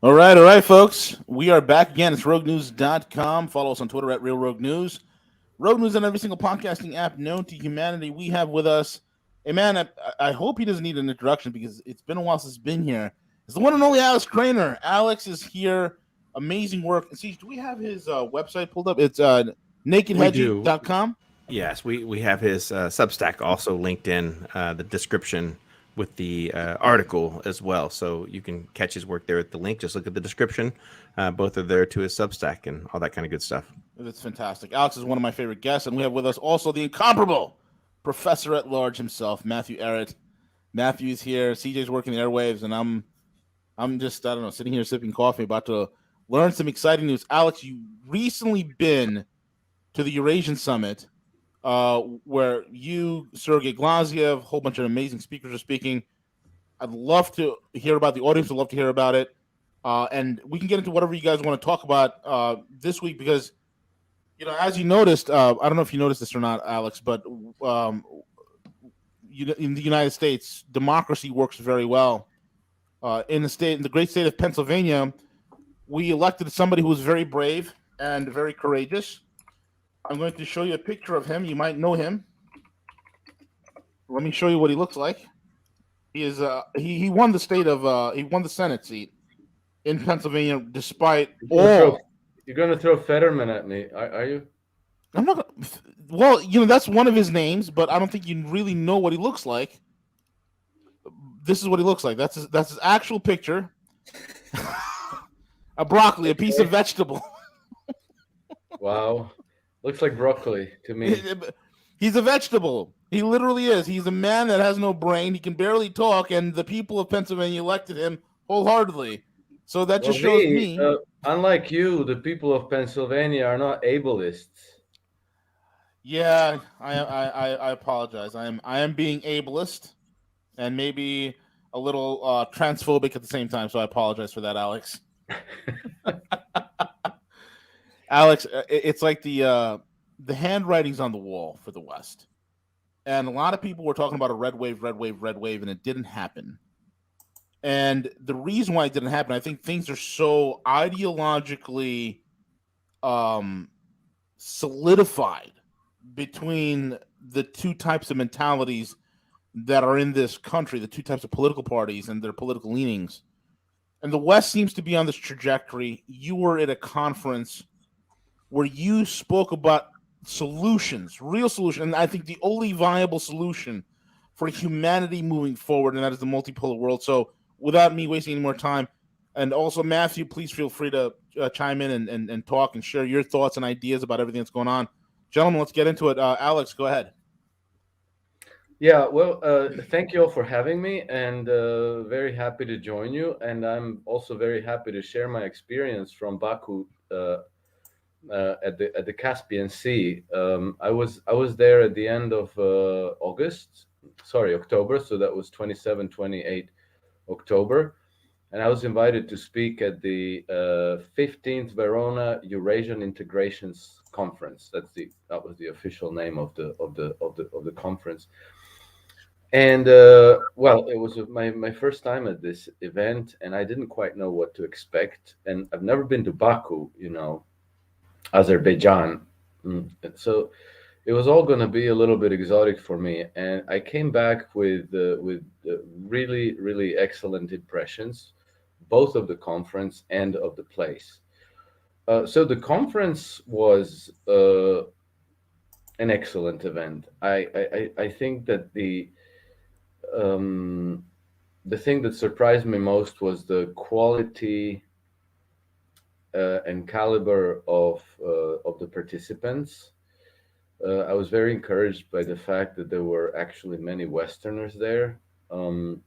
All right, folks. We are back again. It's roguenews.com. Follow us on Twitter at Real Rogue News. Rogue News on every single podcasting app known to humanity. We have with us a man. I hope he doesn't need an introduction because it's been a while since he's been here. It's the one and only Alex Krainer. Alex is here. Amazing work. And see, do we have his website pulled up? It's We do. nakedhedgy.com. Yes, we have his Substack also linked in the description with the article as well. So you can catch his work there at the link. Just look at the description. Both are there to his Substack and all that kind of good stuff. That's fantastic. Alex is one of my favorite guests, and we have with us also the incomparable professor at large himself, Matthew Arrett. Matthew's here. CJ's working the airwaves, and I'm just, I don't know, sitting here sipping coffee, about to learn some exciting news. Alex, you recently been to the Eurasian Summit, where you, Sergei Glaziev, a whole bunch of amazing speakers are speaking. I'd love to hear about the audience. Would love to hear about it, and we can get into whatever you guys want to talk about this week because, as you noticed, I don't know if you noticed this or not, Alex, but in the United States, democracy works very well. In the great state of Pennsylvania, we elected somebody who was very brave and very courageous. I'm going to show you a picture of him. You might know him. Let me show you what he looks like. He is he won the Senate seat in Pennsylvania despite all. You're going to throw Fetterman at me, are you? I'm not. Well, that's one of his names, but I don't think you really know what he looks like. This is what he looks like. That's his actual picture. A broccoli, a piece of vegetable. Wow. Looks like broccoli to me. He's a vegetable. He literally is. He's a man that has no brain. He can barely talk, and the people of Pennsylvania elected him wholeheartedly. So that just shows me. Unlike you, the people of Pennsylvania are not ableists. Yeah, I apologize. I am being ableist, and maybe a little transphobic at the same time. So I apologize for that, Alex. Alex, it's like the handwriting's on the wall for the West, and a lot of people were talking about a red wave, and it didn't happen. And the reason why it didn't happen, I think things are so ideologically solidified between the two types of mentalities that are in this country, the two types of political parties and their political leanings. And the West seems to be on this trajectory. You were at a conference where you spoke about solutions, real solutions, and I think the only viable solution for humanity moving forward, and that is the multipolar world. So without me wasting any more time, and also Matthew, please feel free to chime in and talk and share your thoughts and ideas about everything that's going on. Gentlemen, let's get into it. Alex, go ahead. Yeah, well, thank you all for having me, and very happy to join you. And I'm also very happy to share my experience from Baku at the Caspian Sea. I was there at the end of October. So that was 27, 28 October. And I was invited to speak at the 15th Verona Eurasian Integration Conference. That was the official name of the conference. And well, it was my first time at this event, and I didn't quite know what to expect. And I've never been to Baku, Azerbaijan. So it was all going to be a little bit exotic for me. And I came back with really, really excellent impressions, both of the conference and of the place. So the conference was an excellent event. I think that the thing that surprised me most was the quality and caliber of the participants. I was very encouraged by the fact that there were actually many Westerners there,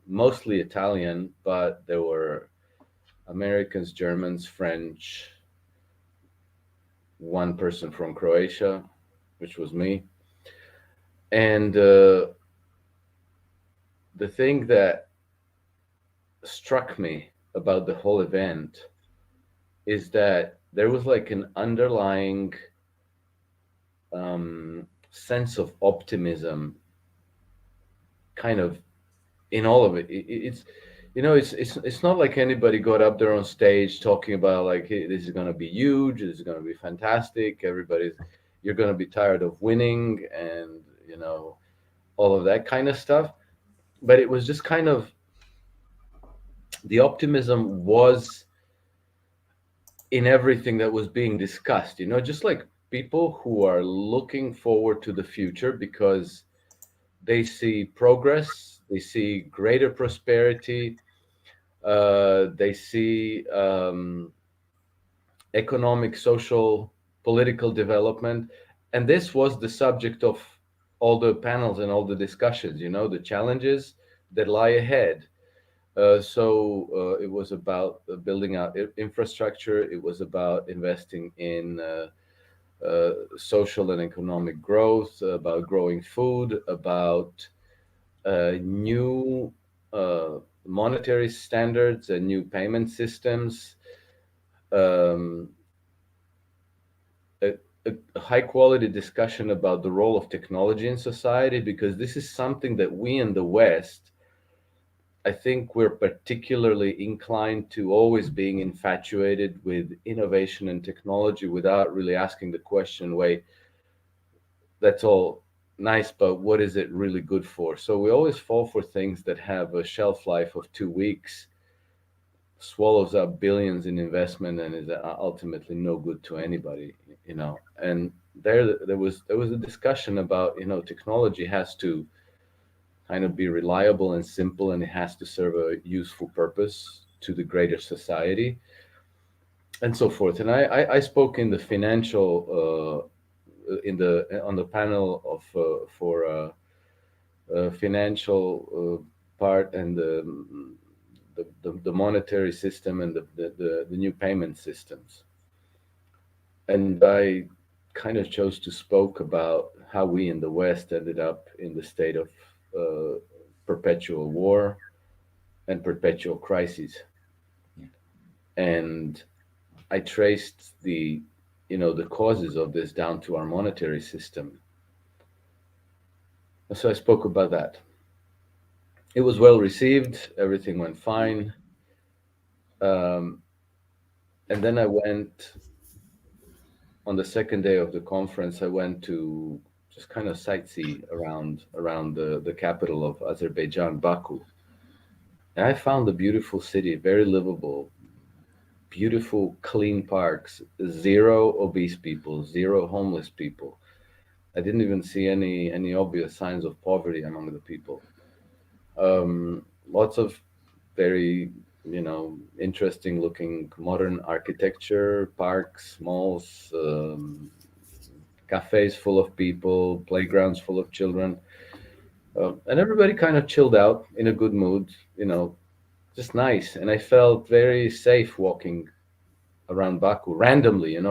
mostly Italian, but there were Americans, Germans, French, one person from Croatia, which was me. And the thing that struck me about the whole event is that there was like an underlying sense of optimism kind of in all of it. It's it's not like anybody got up there on stage talking about like, hey, this is going to be huge, this is going to be fantastic, you're going to be tired of winning, and all of that kind of stuff. But it was just kind of, the optimism was in everything that was being discussed, just like people who are looking forward to the future because they see progress, they see greater prosperity, they see economic, social, political development. And this was the subject of all the panels and all the discussions, the challenges that lie ahead. So it was about building out infrastructure. It was about investing in social and economic growth, about growing food, about new monetary standards and new payment systems, um, a high quality discussion about the role of technology in society, because this is something that we in the West, I think we're particularly inclined to always being infatuated with innovation and technology without really asking the question, wait, that's all nice, but what is it really good for? So we always fall for things that have a shelf life of 2 weeks, swallows up billions in investment, and is ultimately no good to anybody, And there was a discussion about, technology has to kind of be reliable and simple, and it has to serve a useful purpose to the greater society, and so forth. And I spoke in the financial on the panel of for financial part, and the monetary system, and the new payment systems. And I kind of chose to spoke about how we in the West ended up in the state of perpetual war and perpetual crises. And I traced the causes of this down to our monetary system. So I spoke about that. It was well received. Everything went fine. Um, and then I went on the second day of the conference. I went to just kind of sightsee around the capital of Azerbaijan, Baku. And I found a beautiful city, very livable, beautiful, clean parks, zero obese people, zero homeless people. I didn't even see any obvious signs of poverty among the people. Lots of very, interesting looking modern architecture, parks, malls, cafes full of people, playgrounds full of children, and everybody kind of chilled out in a good mood, just nice. And I felt very safe walking around Baku randomly. And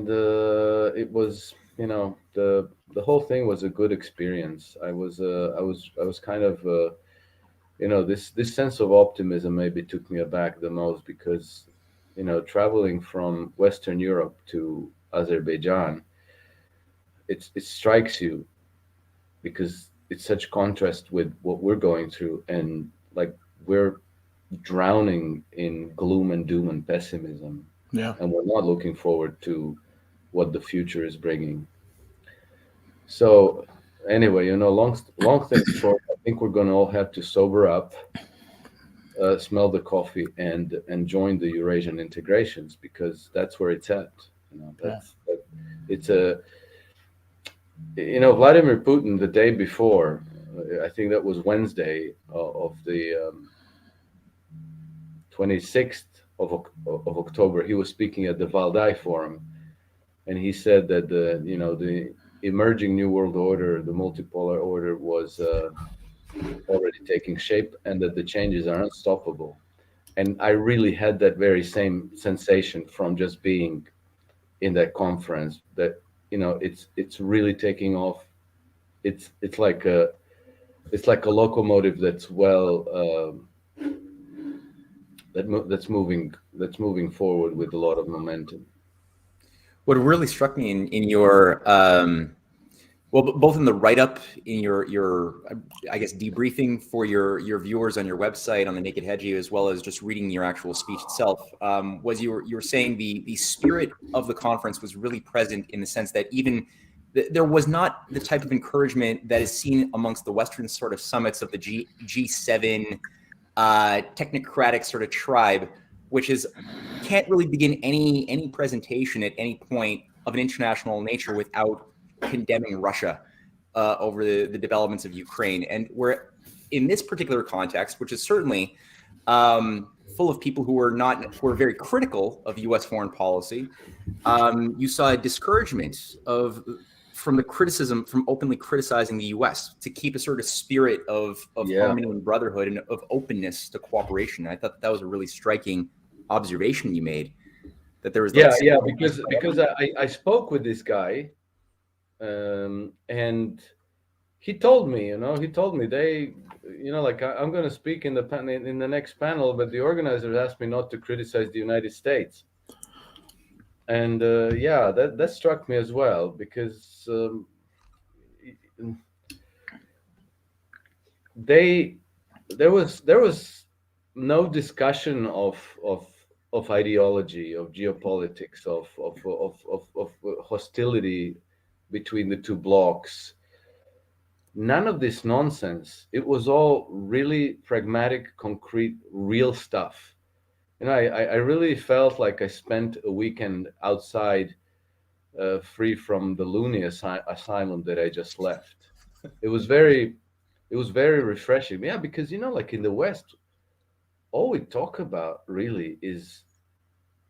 it was, the whole thing was a good experience. I was kind of, this sense of optimism maybe took me aback the most, because, traveling from Western Europe to Azerbaijan, it strikes you, because it's such contrast with what we're going through, and like we're drowning in gloom and doom and pessimism, Yeah. and we're not looking forward to what the future is bringing. So anyway, long thing short, I think we're going to all have to sober up, smell the coffee, and join the Eurasian integrations, because that's where it's at. It's a Vladimir Putin, the day before, I think that was Wednesday of the 26th of October, he was speaking at the Valdai Forum, and he said that the emerging new world order, the multipolar order, was already taking shape, and that the changes are unstoppable. And I really had that very same sensation from just being in that conference, that it's really taking off. It's like a locomotive that's that's moving forward with a lot of momentum. What really struck me in Well, both in the write-up in your I guess debriefing for your viewers on your website on the Naked Hedgehog, as well as just reading your actual speech itself, was you were saying the spirit of the conference was really present in the sense that even there was not the type of encouragement that is seen amongst the Western sort of summits of the G7 technocratic sort of tribe, which can't really begin any presentation at any point of an international nature without condemning Russia over the developments of Ukraine. And we're in this particular context, which is certainly full of people who are very critical of U.S. foreign policy. You saw a discouragement from openly criticizing the U.S. to keep a sort of spirit of harmony and brotherhood and of openness to cooperation. And I thought that was a really striking observation you made. That there was because I spoke with this guy. And he told me, I'm going to speak in the next panel, but the organizers asked me not to criticize the United States. And that struck me as well, because there was no discussion of ideology, of geopolitics, of hostility between the two blocks. None of this nonsense. It was all really pragmatic, concrete, real stuff. I really felt like I spent a weekend outside, free from the loony asylum that I just left. It was very refreshing. Yeah, because like in the West, all we talk about really is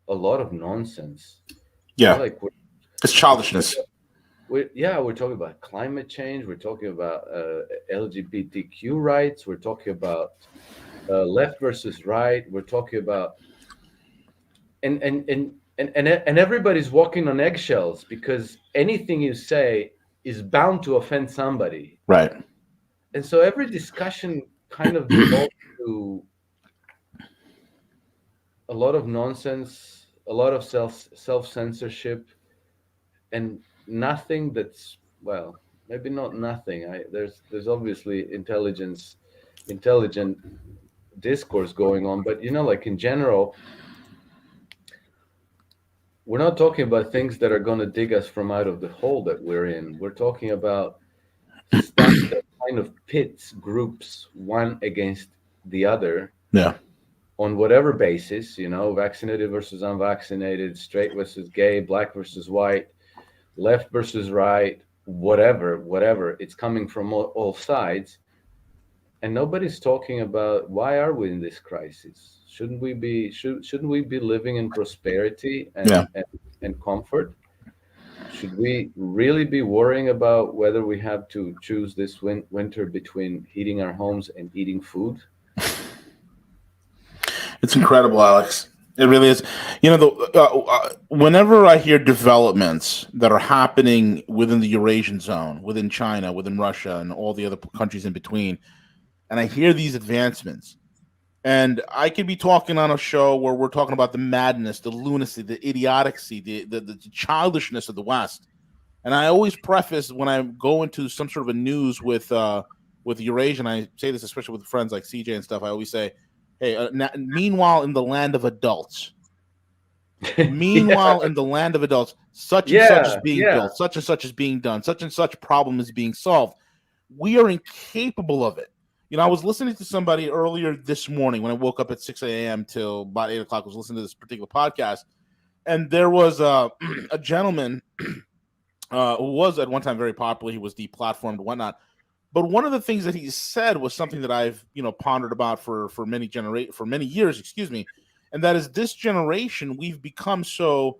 a lot of nonsense. Yeah, it's childishness. We're talking about climate change. We're talking about LGBTQ rights. We're talking about left versus right. We're talking about and everybody's walking on eggshells, because anything you say is bound to offend somebody. Right. And so every discussion kind of devolves to a lot of nonsense, a lot of self-censorship, and nothing that's, well, maybe not nothing. There's obviously intelligent discourse going on, but like in general, we're not talking about things that are going to dig us from out of the hole that we're in. We're talking about stuff that kind of pits groups one against the other. Yeah. On whatever basis, vaccinated versus unvaccinated, straight versus gay, black versus white, left versus right, whatever. It's coming from all sides. And nobody's talking about, why are we in this crisis? Shouldn't we be living in prosperity and comfort? Should we really be worrying about whether we have to choose this winter between heating our homes and eating food? It's incredible, Alex. It really is. Whenever I hear developments that are happening within the Eurasian zone, within China, within Russia, and all the other countries in between, and I hear these advancements, and I could be talking on a show where we're talking about the madness, the lunacy, the idiocy, the childishness of the West, and I always preface when I go into some sort of a news with Eurasia, and I say this especially with friends like CJ and stuff, I always say, hey, meanwhile in the land of adults, in the land of adults, such and such is being built, such and such is being done, such and such problem is being solved. We are incapable of it. I was listening to somebody earlier this morning when I woke up at 6 a.m. till about 8 o'clock. I was listening to this particular podcast, and there was a gentleman who was at one time very popular. He was deplatformed and whatnot. But one of the things that he said was something that I've pondered about for many years, and that is this generation, we've become so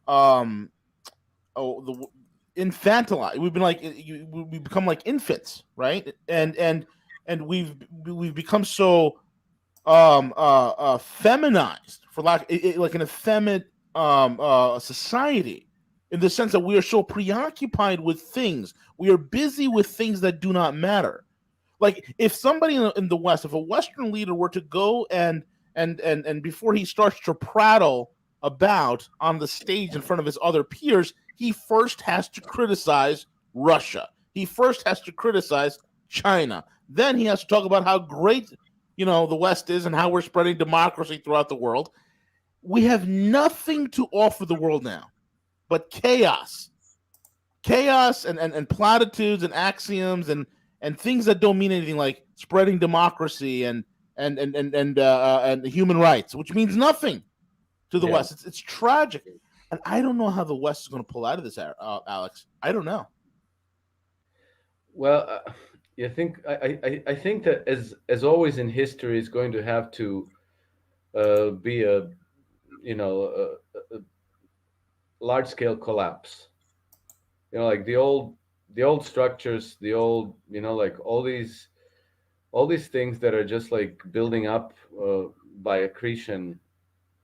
infantilized. We've been we become like infants, right? And we've become so feminized, for like an effeminate society, in the sense that we are so preoccupied with things. We are busy with things that do not matter. Like if somebody in the West, if a Western leader were to go and before he starts to prattle about on the stage in front of his other peers, he first has to criticize Russia. he first has to criticize China. Then he has to talk about how great, the West is and how we're spreading democracy throughout the world. We have nothing to offer the world now but chaos and platitudes and axioms and things that don't mean anything, like spreading democracy and human rights, which means nothing to the West. It's tragic, and I don't know how the West is going to pull out of this, Alex. I don't know. Well, I think that as always in history, is going to have to be a large scale collapse. Like the old structures, the old like all these things that are just like building up by accretion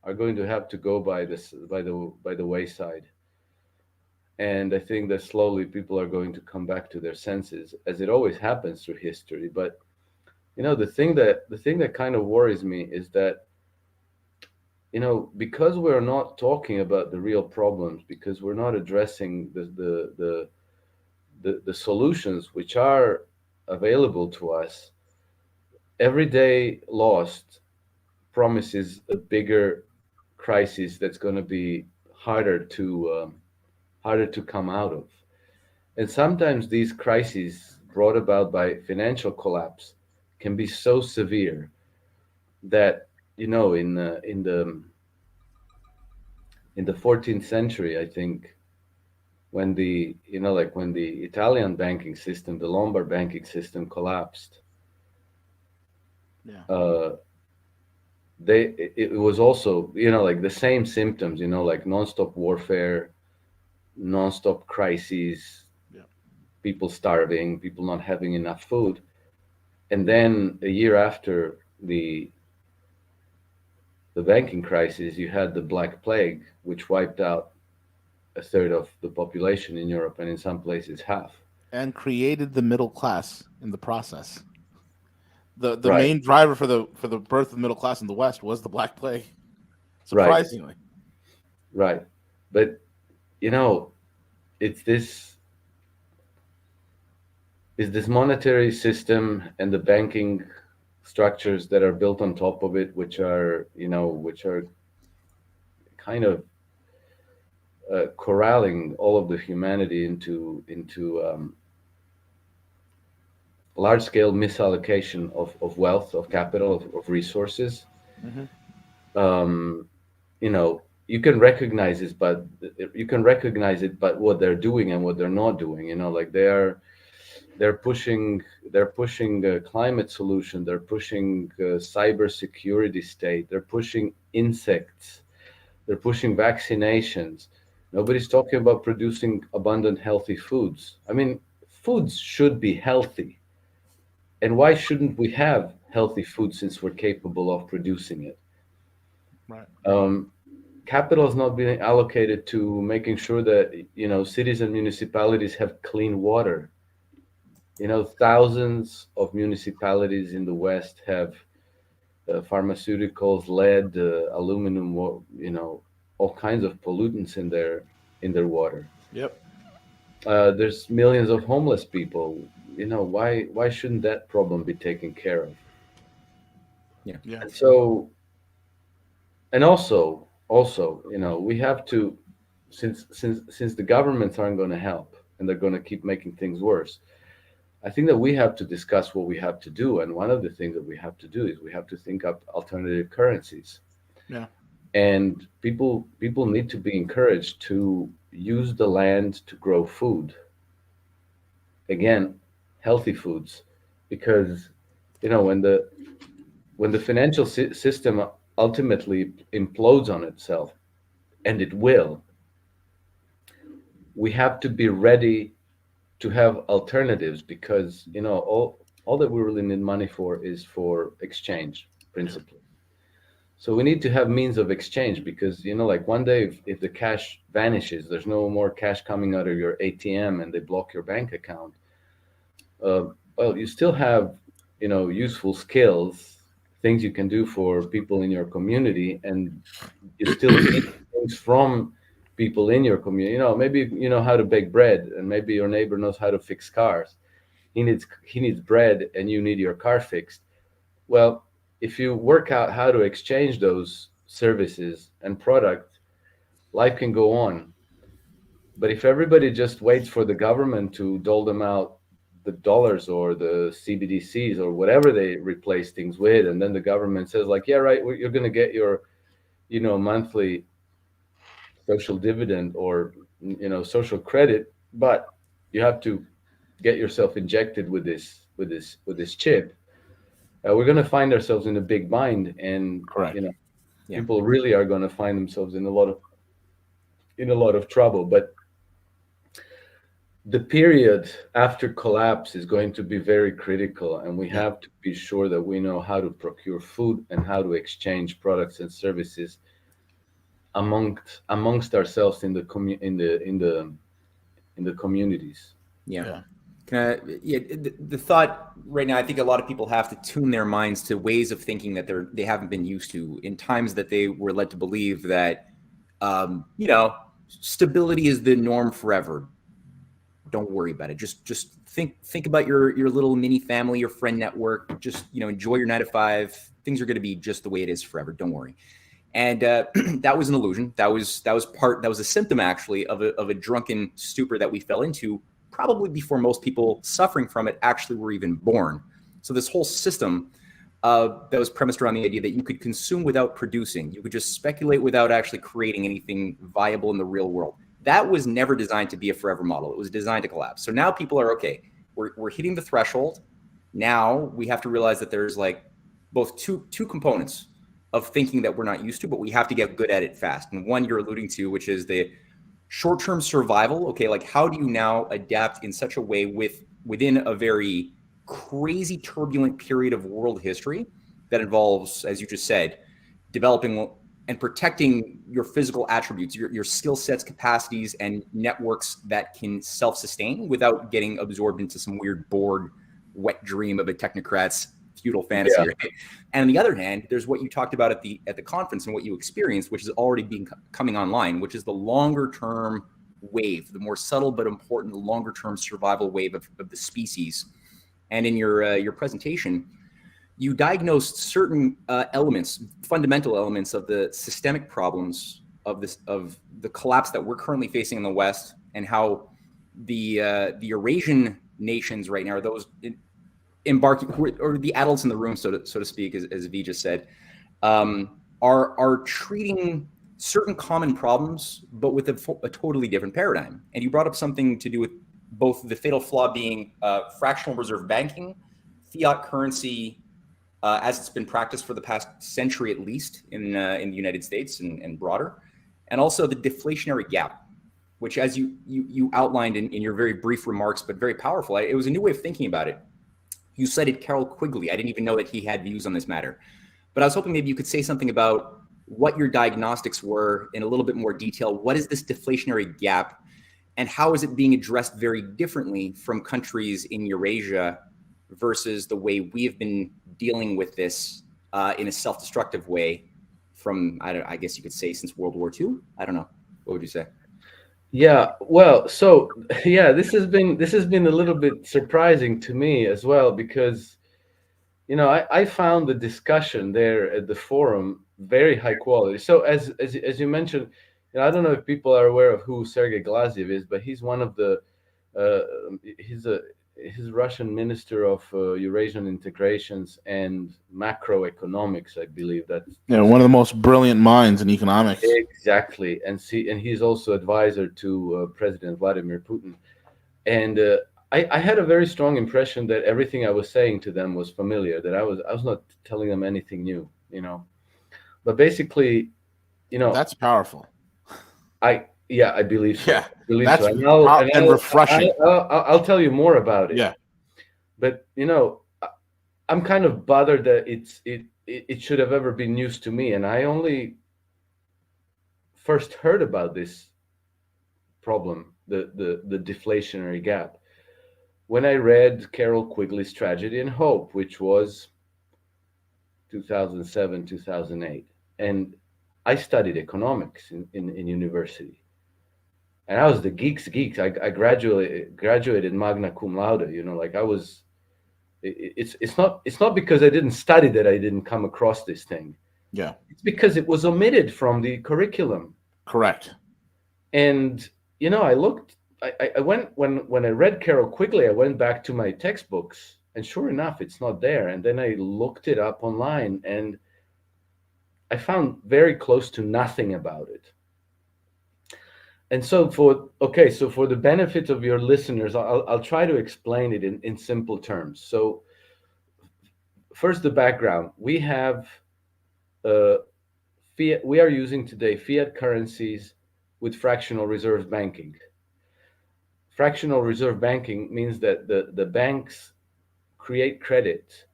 are going to have to go by the wayside. And I think that slowly people are going to come back to their senses, as it always happens through history. But the thing that kind of worries me is that because we're not talking about the real problems, because we're not addressing the solutions which are available to us, every day lost promises a bigger crisis that's going to be harder to come out of. And sometimes these crises brought about by financial collapse can be so severe that in the 14th century, I think, when the Italian banking system, the Lombard banking system collapsed, it was also like the same symptoms, like nonstop warfare, nonstop crises, people starving, people not having enough food. And then a year after the banking crisis, you had the Black Plague, which wiped out a third of the population in Europe, and in some places half, and created the middle class in the process. The Right. main driver for the birth of the middle class in the West was the Black Plague, surprisingly. Right. But it's this monetary system and the banking structures that are built on top of it, which are kind of corralling all of the humanity into large-scale misallocation of wealth, of capital, of resources. You can recognize it, but what they're doing and what they're not doing. Like they're pushing a climate solution. They're pushing cyber security state. They're pushing insects. They're pushing vaccinations. Nobody's talking about producing abundant, healthy foods. I mean, foods should be healthy. And why shouldn't we have healthy food since we're capable of producing it? Right. Capital is not being allocated to making sure that cities and municipalities have clean water. Thousands of municipalities in the West have pharmaceuticals, lead, aluminum, all kinds of pollutants in their water. Yep. There's millions of homeless people. Why shouldn't that problem be taken care of? Yeah. And so, and also, we have to, since the governments aren't going to help and they're going to keep making things worse, I think that we have to discuss what we have to do. And one of the things that we have to do is we have to think up alternative currencies. Yeah. And people need to be encouraged to use the land to grow food. Again, healthy foods, because when the financial system ultimately implodes on itself, and it will, we have to be ready to have alternatives, because all that we really need money for is for exchange, principally. So we need to have means of exchange, because like one day if the cash vanishes, there's no more cash coming out of your ATM and they block your bank account, well, you still have useful skills, things you can do for people in your community, and you still need things from people in your community. You know, maybe you know how to bake bread, and maybe your neighbor knows how to fix cars. He needs bread, and you need your car fixed. Well, if you work out how to exchange those services and product, life can go on. But if everybody just waits for the government to dole them out the dollars or the CBDCs or whatever they replace things with, and then the government says like, yeah, right, you're going to get your, you know, monthly social dividend or, you know, social credit, but you have to get yourself injected with this chip. We're going to find ourselves in a big bind, and Correct. you know, Yeah. people really are going to find themselves in a lot of trouble. But the period after collapse is going to be very critical, and we have to be sure that we know how to procure food and how to exchange products and services amongst ourselves in the communities. Yeah. The thought right now, I think a lot of people have to tune their minds to ways of thinking that they haven't been used to in times that they were led to believe that, you know, stability is the norm forever. Don't worry about it. Just think about your little mini family, your friend network. Just, you know, enjoy your 9 to 5. Things are going to be just the way it is forever. Don't worry. And that was an illusion. That was a symptom actually of a drunken stupor that we fell into probably before most people suffering from it actually were even born. So this whole system that was premised around the idea that you could consume without producing, you could just speculate without actually creating anything viable in the real world. That was never designed to be a forever model. It was designed to collapse. So now people are, okay, we're hitting the threshold. Now we have to realize that there's like both two components of thinking that we're not used to, but we have to get good at it fast. And one you're alluding to, which is the short-term survival. Okay, like how do you now adapt in such a way within a very crazy turbulent period of world history that involves, as you just said, developing and protecting your physical attributes, your skill sets, capacities, and networks that can self-sustain without getting absorbed into some weird Borg wet dream of a technocrat's feudal fantasy. Yeah. Right? And on the other hand, there's what you talked about at the conference and what you experienced, which is already coming online, which is the longer term wave, the more subtle but important longer term survival wave of the species. And in your presentation, you diagnosed certain fundamental elements of the systemic problems of the collapse that we're currently facing in the West, and how the Eurasian nations right now, are those embarking, or the adults in the room, so to speak, as V just said, are treating certain common problems, but with a totally different paradigm. And you brought up something to do with both the fatal flaw being fractional reserve banking, fiat currency, as it's been practiced for the past century at least in the United States and broader, and also the deflationary gap, which, as you outlined in your very brief remarks, but very powerful. It was a new way of thinking about it. You cited Carroll Quigley. I didn't even know that he had views on this matter, but I was hoping maybe you could say something about what your diagnostics were in a little bit more detail. What is this deflationary gap, and how is it being addressed very differently from countries in Eurasia versus the way we have been dealing with this in a self-destructive way from, I guess you could say, since World War II? I don't know. What would you say? Yeah, well, so yeah, this has been a little bit surprising to me as well, because, you know, I found the discussion there at the forum very high quality. So as you mentioned, you know, I don't know if people are aware of who Sergei Glaziev is, but he's one of the he's Russian Minister of Eurasian Integrations and Macroeconomics, I believe. That's one of the most brilliant minds in economics. Exactly, and he's also advisor to President Vladimir Putin. And I had a very strong impression that everything I was saying to them was familiar, that I was not telling them anything new, you know. But basically, you know, that's powerful. I believe so. Yeah, I believe that's so. and refreshing. I'll tell you more about it. Yeah, but you know, I'm kind of bothered that it should have ever been news to me, and I only first heard about this problem, the deflationary gap, when I read Carroll Quigley's Tragedy and Hope, which was 2007, 2008, and I studied economics in university. and I was the geeks. I graduated magna cum laude. You know, like I was. It's not because I didn't study that I didn't come across this thing. Yeah. It's because it was omitted from the curriculum. Correct. And you know, I went when I read Carol Quigley, I went back to my textbooks, and sure enough, it's not there. And then I looked it up online, and I found very close to nothing about it. And so for the benefit of your listeners, I'll try to explain it in simple terms. So first, the background. We have fiat. We are using today fiat currencies with fractional reserve banking. Fractional reserve banking means that the banks create credit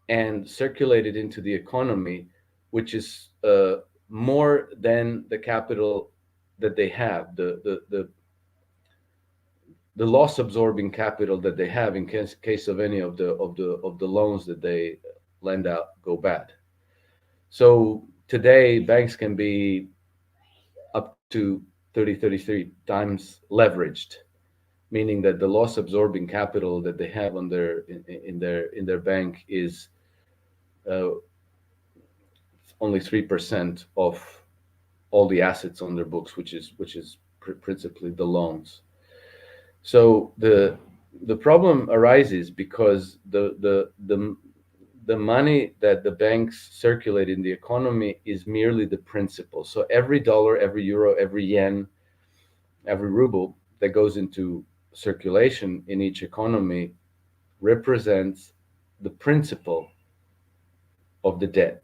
and circulate it into the economy, which is more than the capital that they have, the loss absorbing capital that they have in case of any of the loans that they lend out go bad. So today banks can be up to 33 times leveraged, meaning that the loss absorbing capital that they have on in their bank is only 3% of all the assets on their books, which is principally the loans. So the problem arises because the money that the banks circulate in the economy is merely the principal. So every dollar, every euro, every yen, every ruble that goes into circulation in each economy represents the principal of the debt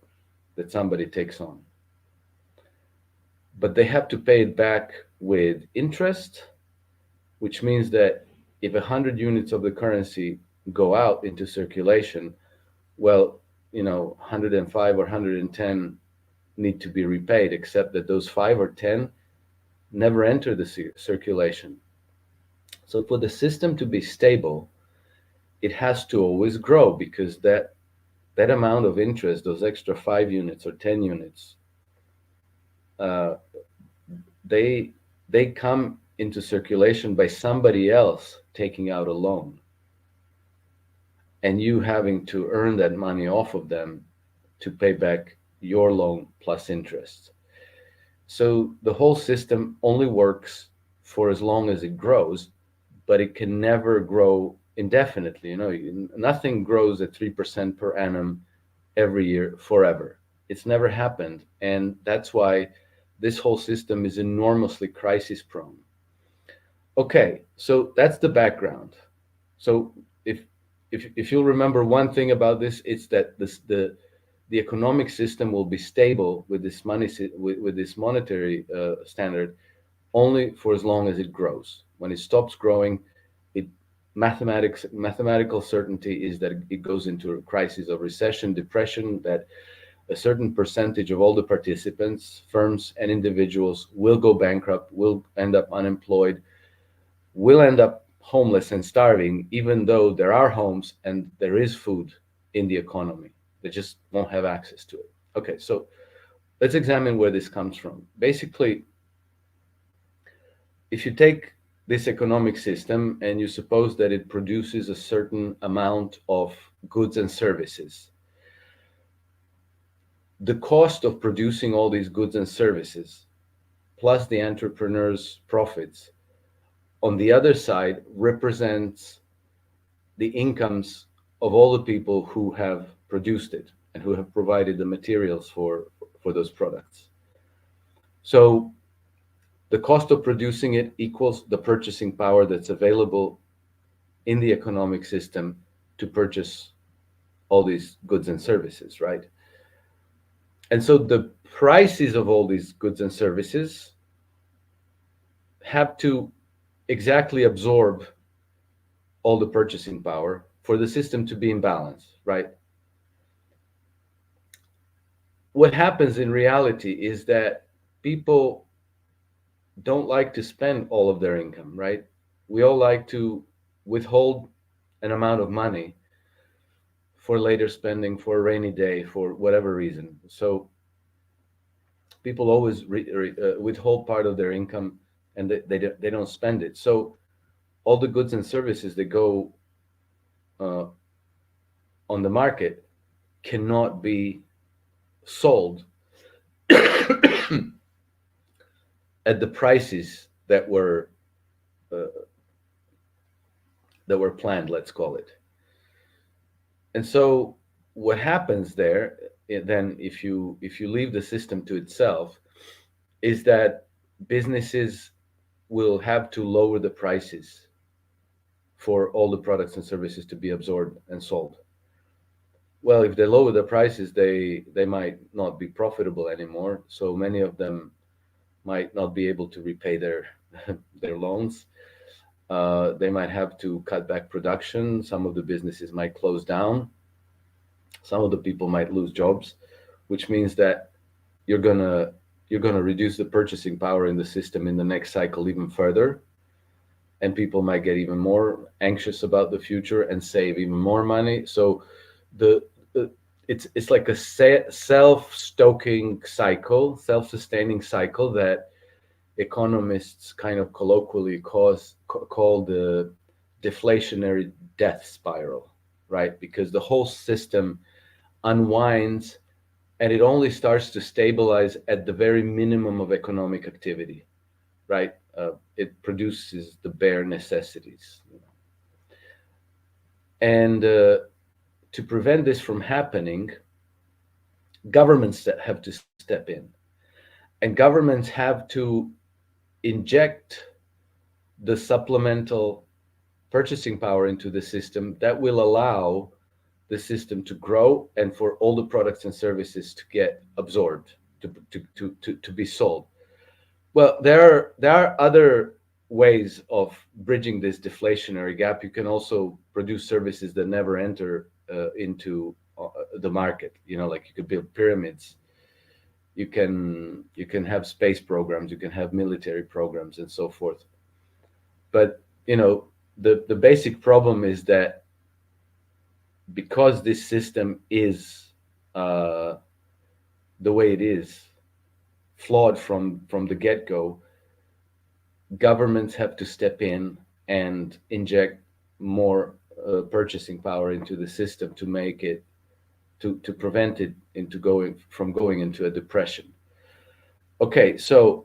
that somebody takes on. But they have to pay it back with interest, which means that if 100 units of the currency go out into circulation, well, 105 or 110 need to be repaid, except that those 5 or 10 never enter the circulation. So for the system to be stable, it has to always grow, because that amount of interest, those extra 5 units or 10 units, they come into circulation by somebody else taking out a loan, and you having to earn that money off of them to pay back your loan plus interest. So the whole system only works for as long as it grows, but it can never grow indefinitely. Nothing grows at 3% per annum every year forever. It's never happened. And that's why this whole system is enormously crisis prone. Okay, so that's the background. So if you'll remember one thing about this, it's that the economic system will be stable with this money with this monetary standard only for as long as it grows. When it stops growing, mathematical certainty is that it goes into a crisis of recession, depression, that a certain percentage of all the participants, firms and individuals, will go bankrupt, will end up unemployed, will end up homeless and starving, even though there are homes and there is food in the economy. They just won't have access to it. Okay, so let's examine where this comes from. Basically, if you take this economic system and you suppose that it produces a certain amount of goods and services, the cost of producing all these goods and services, plus the entrepreneur's profits, on the other side represents the incomes of all the people who have produced it and who have provided the materials for those products. So the cost of producing it equals the purchasing power that's available in the economic system to purchase all these goods and services, right? And so the prices of all these goods and services have to exactly absorb all the purchasing power for the system to be in balance, right? What happens in reality is that people don't like to spend all of their income, right? We all like to withhold an amount of money for later spending, for a rainy day, for whatever reason. So people always withhold part of their income and they don't spend it. So all the goods and services that go on the market cannot be sold at the prices that were planned, let's call it. And so what happens there then, if you leave the system to itself, is that businesses will have to lower the prices for all the products and services to be absorbed and sold. Well, if they lower the prices, they might not be profitable anymore. So many of them might not be able to repay their their loans. They might have to cut back production. Some of the businesses might close down. Some of the people might lose jobs, which means that you're gonna reduce the purchasing power in the system in the next cycle even further, and people might get even more anxious about the future and save even more money. So it's like a self-stoking cycle, self-sustaining cycle that economists kind of colloquially call the deflationary death spiral, right? Because the whole system unwinds and it only starts to stabilize at the very minimum of economic activity, right? It produces the bare necessities. And to prevent this from happening, governments have to step in. And governments have to inject the supplemental purchasing power into the system that will allow the system to grow and for all the products and services to get absorbed, to be sold. Well, there are other ways of bridging this deflationary gap. You can also produce services that never enter into the market. You know, like you could build pyramids. You can have space programs. You can have military programs and so forth. But you know, the basic problem is that because this system is the way it is, flawed from the get-go, governments have to step in and inject more purchasing power into the system to make it to prevent it from going into a depression. Okay, so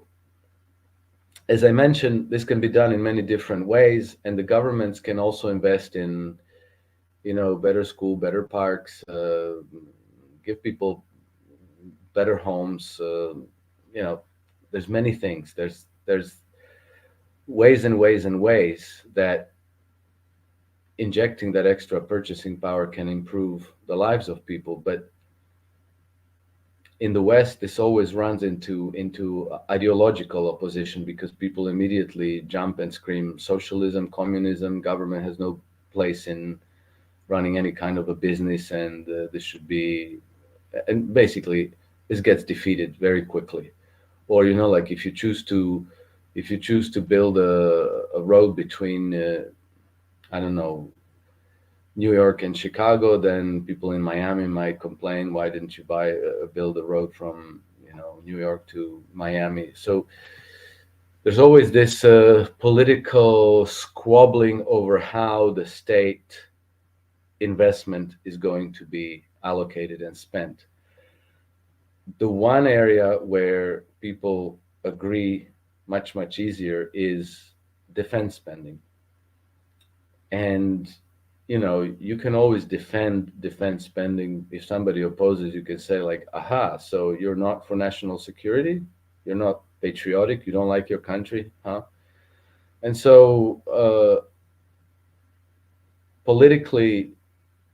as I mentioned, this can be done in many different ways, and the governments can also invest in, you know, better school, better parks, give people better homes. You know, there's many things. There's ways and ways and ways that injecting that extra purchasing power can improve the lives of people. But in the West, this always runs into ideological opposition because people immediately jump and scream socialism, communism. Government has no place in running any kind of a business, and this should be, and basically this gets defeated very quickly. Or, you know, like if you choose to build a road between I don't know, New York and Chicago, then people in Miami might complain, why didn't you build a road from, you know, New York to Miami? So there's always this political squabbling over how the state investment is going to be allocated and spent. The one area where people agree much easier is defense spending. And you know, you can always defend defense spending. If somebody opposes, you can say like, aha, so you're not for national security? You're not patriotic? You don't like your country, huh? And so politically,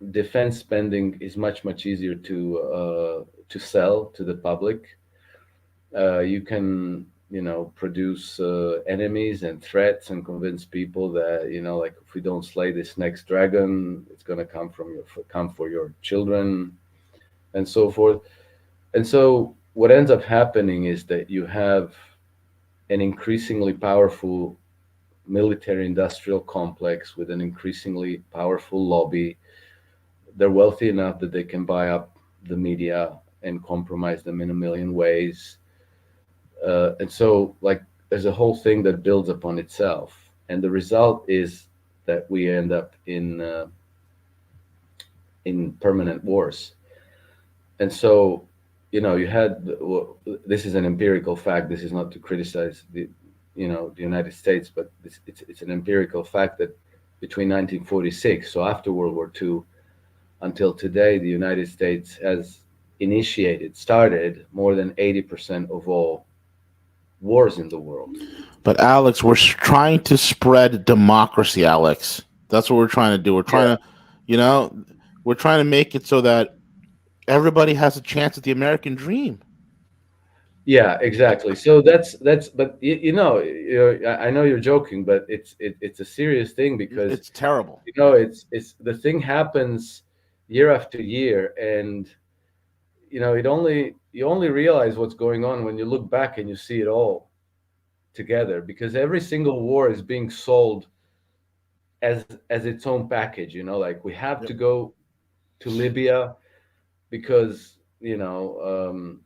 defense spending is much easier to sell to the public. You can, you know, produce enemies and threats and convince people that, you know, like if we don't slay this next dragon, it's going to come for your children, and so forth. And so what ends up happening is that you have an increasingly powerful military-industrial complex with an increasingly powerful lobby. They're wealthy enough that they can buy up the media and compromise them in a million ways. And so, like, there's a whole thing that builds upon itself, and the result is that we end up in permanent wars. And so, you had, well, this is an empirical fact. This is not to criticize the United States, but it's an empirical fact that between 1946, so after World War II, until today, the United States has started more than 80% of all wars in the world. But Alex, we're trying to spread democracy, Alex. That's what we're trying to do. We're trying to, we're trying to make it so that everybody has a chance at the American dream. Yeah, exactly. So but I know you're joking, but it's a serious thing, because It's terrible. it's the thing happens year after year, and you only realize what's going on when you look back and you see it all together, because every single war is being sold as its own package. Like, we have to go to Libya because Muammar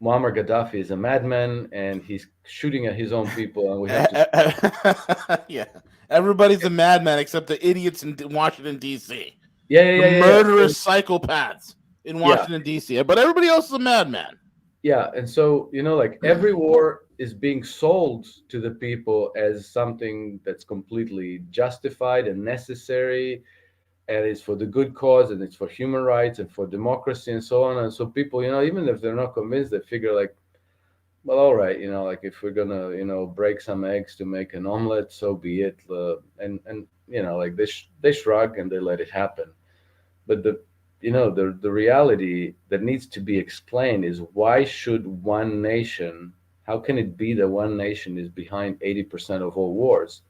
Gaddafi is a madman and he's shooting at his own people, and we have to. Yeah, everybody's a madman except the idiots in Washington D.C. Yeah. Murderous psychopaths in Washington D.C. But everybody else is a madman. Yeah, and so like, every war is being sold to the people as something that's completely justified and necessary, and it's for the good cause, and it's for human rights and for democracy and so on. And so people, even if they're not convinced, they figure like, well, all right, like, if we're gonna break some eggs to make an omelet, so be it. And like, they shrug and they let it happen. But the reality that needs to be explained is, why should one nation? How can it be that one nation is behind 80% of all wars?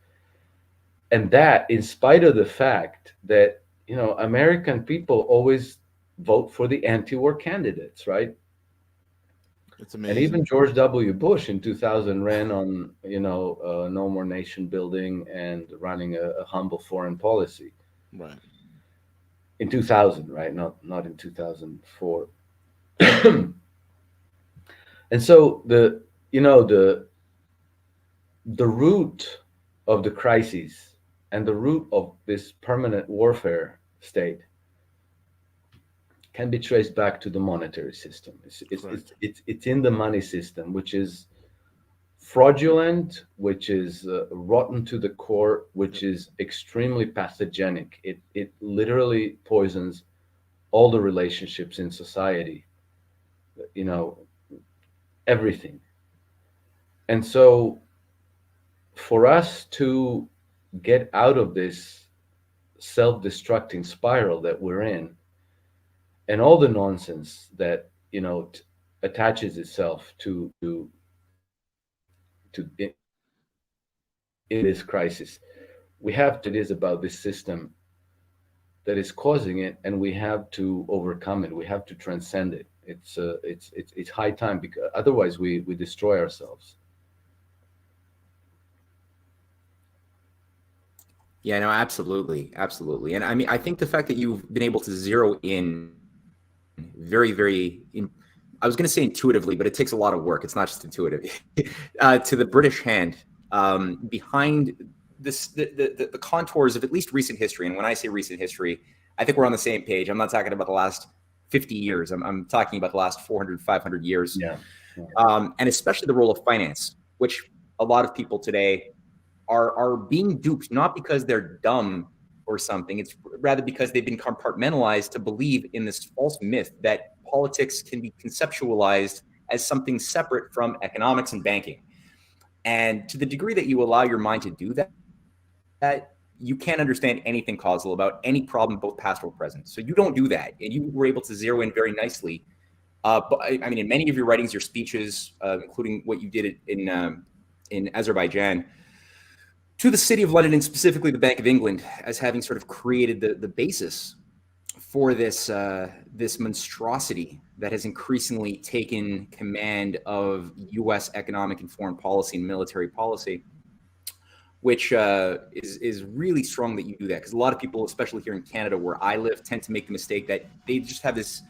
And that, in spite of the fact that American people always vote for the anti-war candidates, right? It's amazing. And even George W. Bush in 2000 ran on no more nation building and running a humble foreign policy. Right. In 2000, right? Not in 2004. And so the root of the crises and the root of this permanent warfare state can be traced back to the monetary system. It's in the money system, which is fraudulent, which is rotten to the core, which is extremely pathogenic. It literally poisons all the relationships in society, everything. And so, for us to get out of this self-destructing spiral that we're in, and all the nonsense that attaches itself to in this crisis, we have to. It is about this system that is causing it, and we have to overcome it. We have to transcend it. It's high time, because otherwise we destroy ourselves. Yeah, no, absolutely. And I mean, I think the fact that you've been able to zero in very, I was going to say intuitively, but it takes a lot of work. It's not just intuitive. To the British hand, behind this, the contours of at least recent history. And when I say recent history, I think we're on the same page. I'm not talking about the last 50 years. I'm talking about the last 400, 500 years. Yeah. And especially the role of finance, which a lot of people today are being duped, not because they're dumb or something. It's rather because they've been compartmentalized to believe in this false myth that politics can be conceptualized as something separate from economics and banking. And to the degree that you allow your mind to do that you can't understand anything causal about any problem, both past or present. So you don't do that. And you were able to zero in very nicely. But I mean, in many of your writings, your speeches, including what you did in Azerbaijan, to the City of London and specifically the Bank of England, as having sort of created the basis for this monstrosity that has increasingly taken command of U.S. economic and foreign policy and military policy, which is really strong that you do that. Because a lot of people, especially here in Canada where I live, tend to make the mistake that they just have this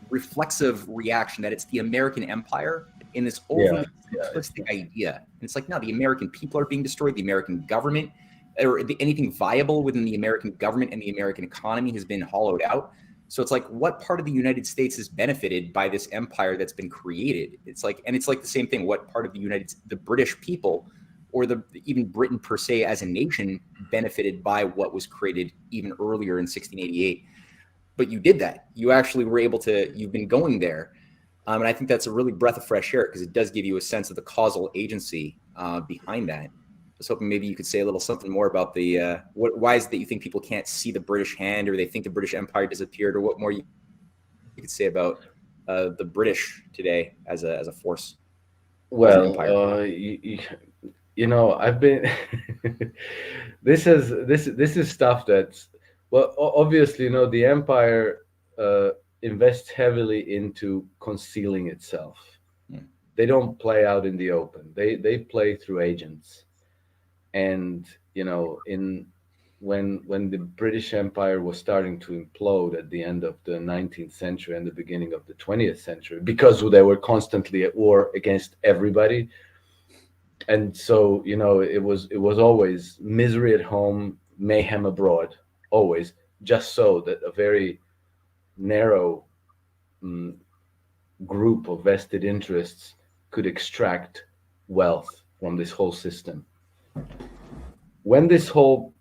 reflexive reaction that it's the American empire in this Yeah, overly simplistic idea. And it's like, no, the American people are being destroyed. The American government or anything viable within the American government and the American economy has been hollowed out. So it's like, what part of the United States has benefited by this empire that's been created? It's like, and it's like the same thing. What part of the British people, or even Britain per se as a nation, benefited by what was created even earlier in 1688? But you did that. You actually were able to. You've been going there, and I think that's a really breath of fresh air, because it does give you a sense of the causal agency behind that. I was hoping maybe you could say a little something more about the why is it that you think people can't see the British hand, or they think the British Empire disappeared, or what more you could say about the British today as a force. Well, you know, I've been this is stuff that's, well, obviously, you know, the empire invests heavily into concealing itself. They don't play out in the open. They play through agents. And you know, when the British Empire was starting to implode at the end of the 19th century and the beginning of the 20th century, because they were constantly at war against everybody, and so, you know, it was always misery at home, mayhem abroad, always, just so that a very narrow group of vested interests could extract wealth from this whole system. When this whole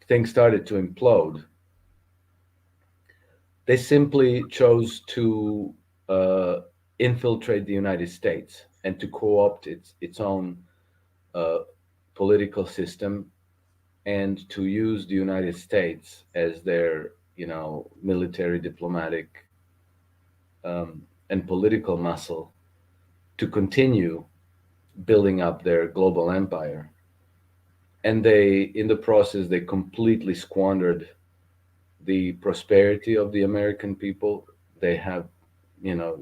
thing started to implode, they simply chose to infiltrate the United States and to co-opt its own political system, and to use the United States as their, you know, military, diplomatic, and political muscle to continue building up their global empire. And in the process, they completely squandered the prosperity of the American people. They have, you know,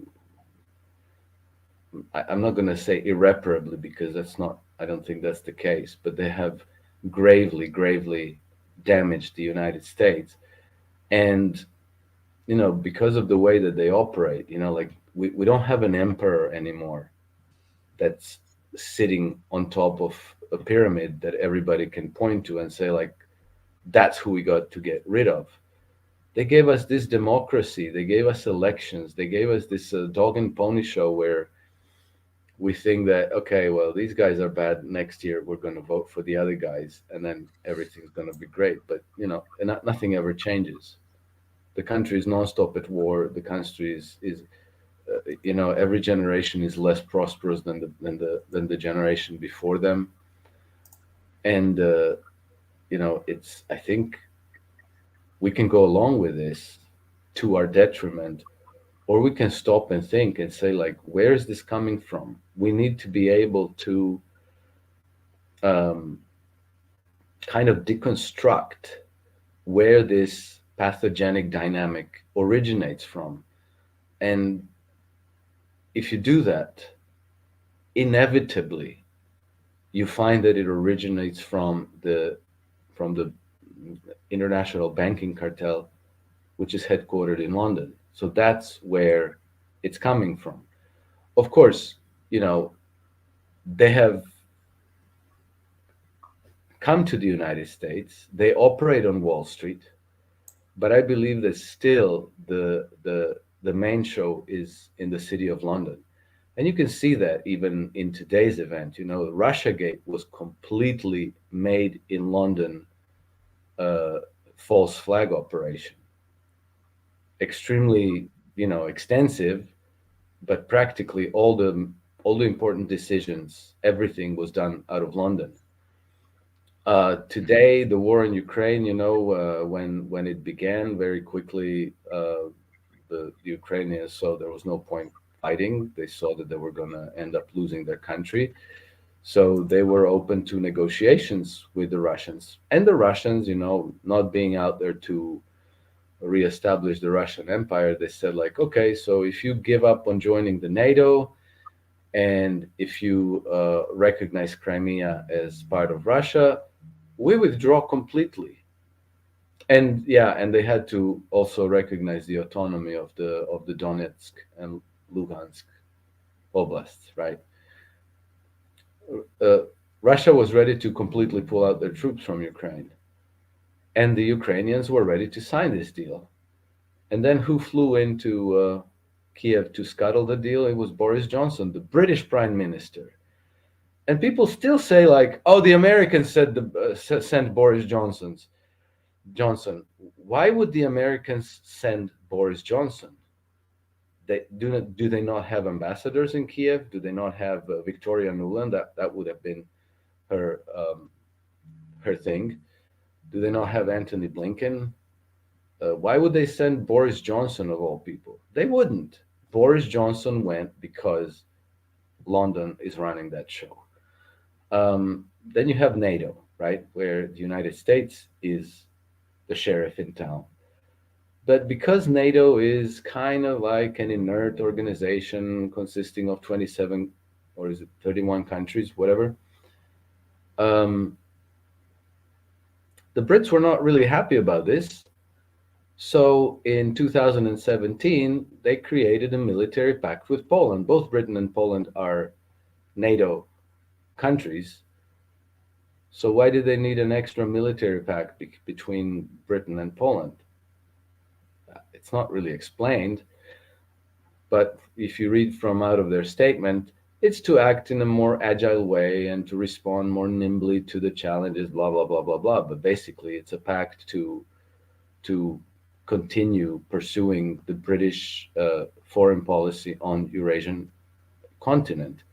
I'm not going to say irreparably, because that's not, I don't think that's the case, but they have gravely damaged the United States. And, you know, because of the way that they operate, you know, like we don't have an emperor anymore that's sitting on top of a pyramid that everybody can point to and say, like, that's who we got to get rid of. They gave us this democracy. They gave us elections. They gave us this dog and pony show where we think that, okay, well, these guys are bad. Next year, we're going to vote for the other guys, and then everything's going to be great. But, you know, nothing ever changes. The country is nonstop at war. The country is you know, every generation is less prosperous than the generation before them. And, you know, I think we can go along with this to our detriment, or we can stop and think and say, like, where is this coming from? We need to be able to kind of deconstruct where this pathogenic dynamic originates from. And if you do that, inevitably, you find that it originates from the international banking cartel, which is headquartered in London. So that's where it's coming from. Of course, you know, they have come to the United States. They operate on Wall Street, but I believe that still the main show is in the city of London. And you can see that even in today's event. You know, Russiagate was completely made in London, false flag operation. Extremely, you know, extensive, but practically all the important decisions, everything was done out of London. Today, the war in Ukraine, you know, when it began, very quickly, the Ukrainians saw there was no point fighting. They saw that they were going to end up losing their country. So they were open to negotiations with the Russians. And the Russians, you know, not being out there to reestablish the Russian Empire, they said, like, okay, so if you give up on joining the NATO, and if you recognize Crimea as part of Russia, we withdraw completely. And yeah, and they had to also recognize the autonomy of the Donetsk and Lugansk oblasts, right? Russia was ready to completely pull out their troops from Ukraine, and the Ukrainians were ready to sign this deal. And then who flew into Kiev to scuttle the deal? It was Boris Johnson, the British Prime Minister. And people still say like, "Oh, the Americans said sent Boris Johnson." Why would the Americans send Boris Johnson? Do they not have ambassadors in Kiev? Do they not have Victoria Nuland? That would have been her her thing. Do they not have Antony Blinken? Why would they send Boris Johnson of all people? They wouldn't. Boris Johnson went because London is running that show. Then you have NATO, right, where the United States is the sheriff in town. But because NATO is kind of like an inert organization consisting of 27, or is it 31 countries, whatever, the Brits were not really happy about this. So in 2017, they created a military pact with Poland. Both Britain and Poland are NATO countries. So why did they need an extra military pact between Britain and Poland? It's not really explained. But if you read from out of their statement, it's to act in a more agile way and to respond more nimbly to the challenges, blah, blah, blah, blah, blah. But basically, it's a pact to continue pursuing the British foreign policy on Eurasian continent.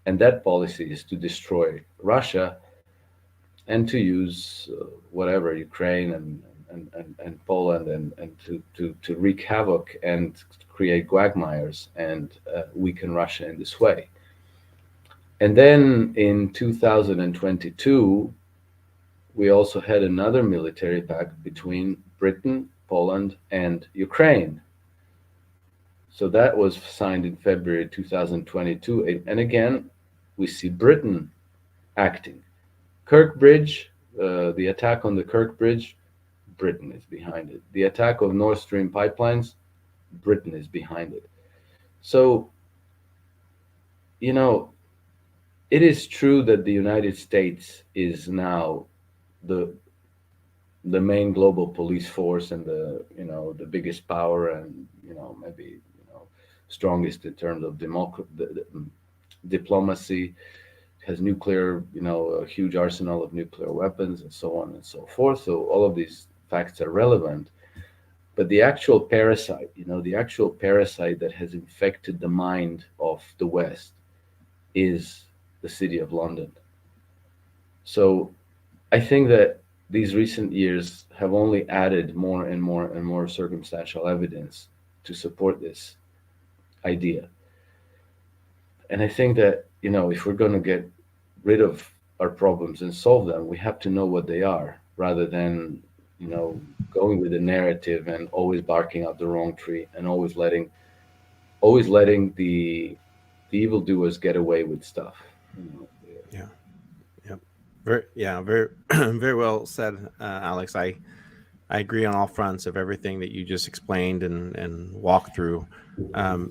And that policy is to destroy Russia and to use whatever, Ukraine and Poland and to wreak havoc and create quagmires and weaken Russia in this way. And then in 2022, we also had another military pact between Britain, Poland, and Ukraine. So that was signed in February 2022. And again, we see Britain acting. Kirk Bridge, the attack on the Kirk Bridge, Britain is behind it. The attack of Nord Stream pipelines, Britain is behind it. So, you know, it is true that the United States is now the main global police force and the biggest power and maybe strongest in terms of diplomacy, has nuclear, a huge arsenal of nuclear weapons and so on and so forth. So all of these facts are relevant. But the actual parasite, that has infected the mind of the West is the City of London. So I think that these recent years have only added more and more and more circumstantial evidence to support this idea. And I think that, if we're going to get rid of our problems and solve them, we have to know what they are rather than, going with the narrative and always barking up the wrong tree and always letting the evildoers get away with stuff. Yeah. Very, very well said, Alex. I agree on all fronts of everything that you just explained and walked through.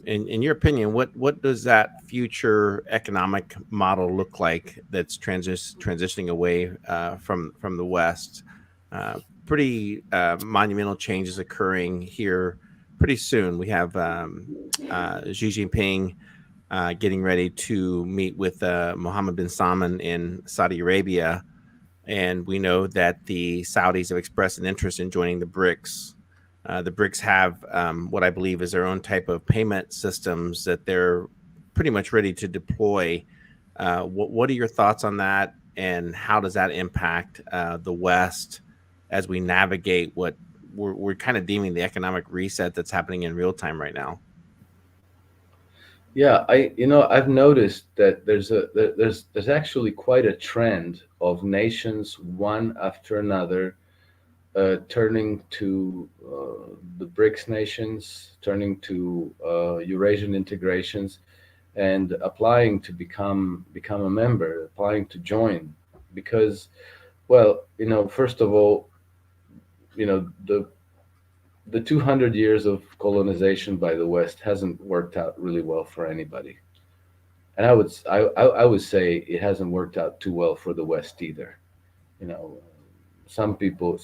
In your opinion, what does that future economic model look like that's transitioning away from the West? Pretty monumental changes occurring here pretty soon. We have Xi Jinping getting ready to meet with Mohammed bin Salman in Saudi Arabia. And we know that the Saudis have expressed an interest in joining the BRICS. The BRICS have what I believe is their own type of payment systems that they're pretty much ready to deploy. What are your thoughts on that? And how does that impact the West as we navigate what we're kind of deeming the economic reset that's happening in real time right now? Yeah, I've noticed that there's actually quite a trend of nations one after another turning to the BRICS nations, turning to Eurasian integrations, and applying to become a member, applying to join, because, well, first of all, the 200 years of colonization by the West hasn't worked out really well for anybody. And I would say it hasn't worked out too well for the West either. You know, some people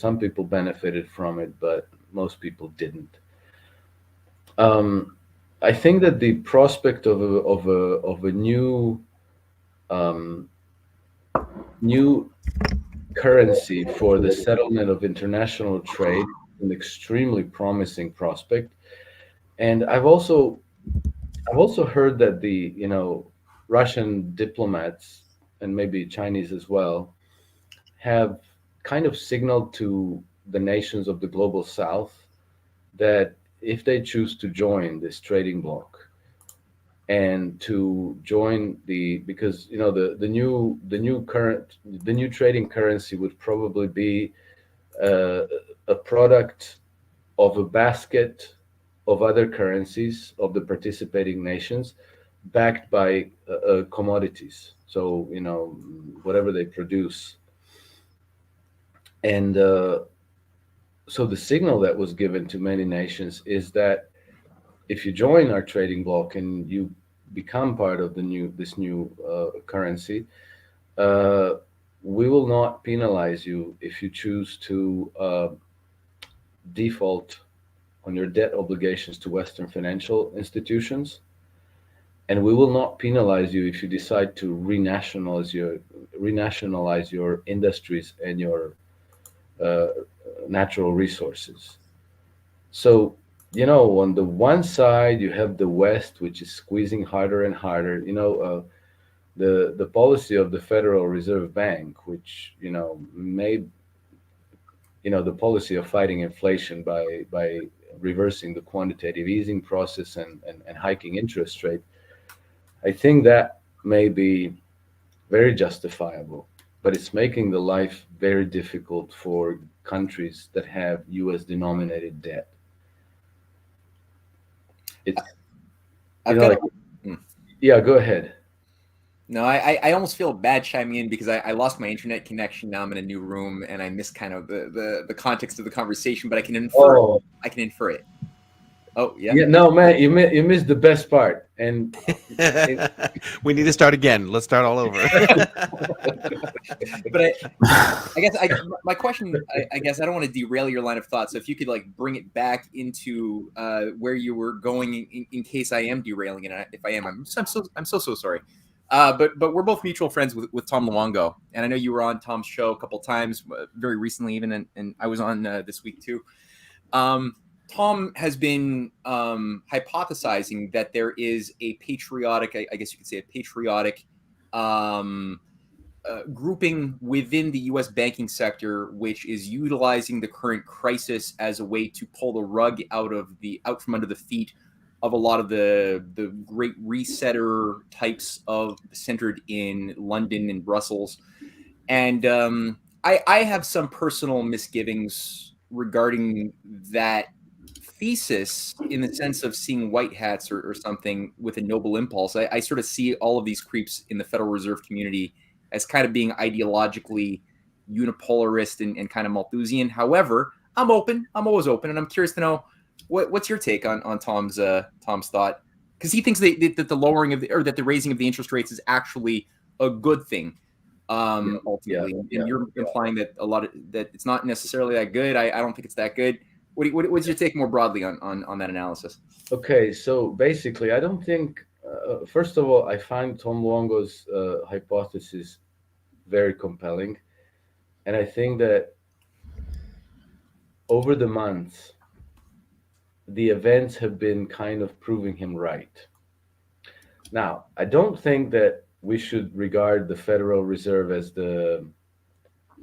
benefited from it, but most people didn't. Um, I think that the prospect of a um, new currency for the settlement of international trade is an extremely promising prospect. And I've also heard that the Russian diplomats and maybe Chinese as well have kind of signaled to the nations of the global south that if they choose to join this trading bloc and to join because the new trading currency would probably be uh, a product of a basket of other currencies of the participating nations backed by commodities, so whatever they produce. And so the signal that was given to many nations is that if you join our trading bloc and you become part of this new currency, uh, we will not penalize you if you choose to default on your debt obligations to Western financial institutions, and we will not penalize you if you decide to renationalize your industries and your uh, natural resources. So, on the one side, you have the West, which is squeezing harder and harder. The policy of the Federal Reserve Bank, which may the policy of fighting inflation by reversing the quantitative easing process and hiking interest rate. I think that may be very justifiable, but it's making the life very difficult for countries that have U.S. denominated debt. It's I've got like, a, yeah, go ahead. No, I almost feel bad chiming in because I lost my internet connection. Now I'm in a new room and I missed kind of the context of the conversation, but I can infer Oh, it. Oh yeah. yeah, no, man, you missed the best part, and We need to start again. Let's start all over. But I guess my question, I guess I don't want to derail your line of thought. So if you could like bring it back into where you were going in case I am derailing it. If I am, I'm so sorry. But we're both mutual friends with Tom Luongo, and I know you were on Tom's show a couple times, very recently even, and I was on this week too. Tom has been hypothesizing that there is a patriotic, I guess you could say a patriotic grouping within the U.S. banking sector, which is utilizing the current crisis as a way to pull the rug out from under the feet of a lot of the great resetter types of centered in London and Brussels. And I have some personal misgivings regarding that thesis in the sense of seeing white hats or something with a noble impulse. I sort of see all of these creeps in the Federal Reserve community as kind of being ideologically unipolarist and kind of Malthusian. However, I'm always open, and I'm curious to know what's your take on Tom's thought, because he thinks that the lowering of that the raising of the interest rates is actually a good thing. Ultimately, and you're implying that that it's not necessarily that good. I don't think it's that good. What's your take more broadly on that analysis? Okay, so basically, I don't think. First of all, I find Tom Luongo's hypothesis very compelling, and I think that over the months, the events have been kind of proving him right. Now, I don't think that we should regard the Federal Reserve as the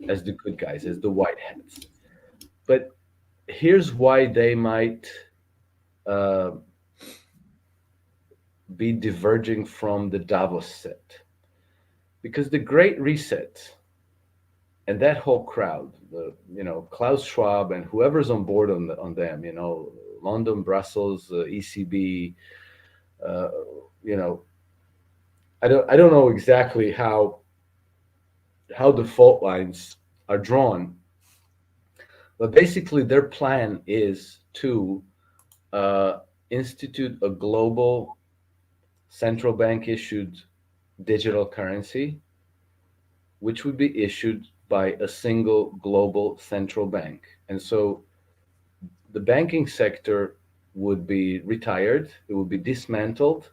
good guys, as the white hats. But here's why they might uh, be diverging from the Davos set. Because the Great Reset and that whole crowd, Klaus Schwab and whoever's on board on them, London, Brussels, ECB, uh, you know, I don't know exactly how the fault lines are drawn, but basically their plan is to institute a global central bank issued digital currency, which would be issued by a single global central bank. And so the banking sector would be retired, it would be dismantled.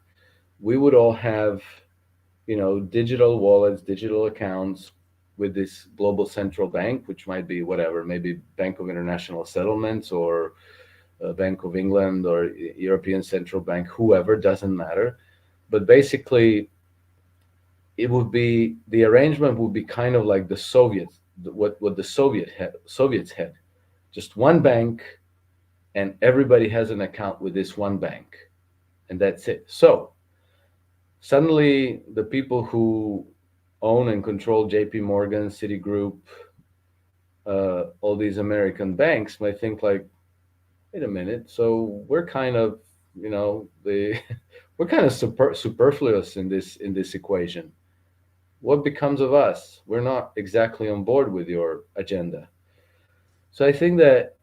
We would all have, digital wallets, digital accounts with this global central bank, which might be whatever, maybe Bank of International Settlements or Bank of England or European Central Bank, whoever, doesn't matter. But basically, the arrangement would be kind of like the Soviets, what the Soviets had, just one bank, and everybody has an account with this one bank, and that's it. So suddenly, the people who own and control J.P. Morgan, Citigroup, all these American banks might think like, wait a minute, so we're kind of, the we're kind of superfluous in this equation. What becomes of us? We're not exactly on board with your agenda. So I think that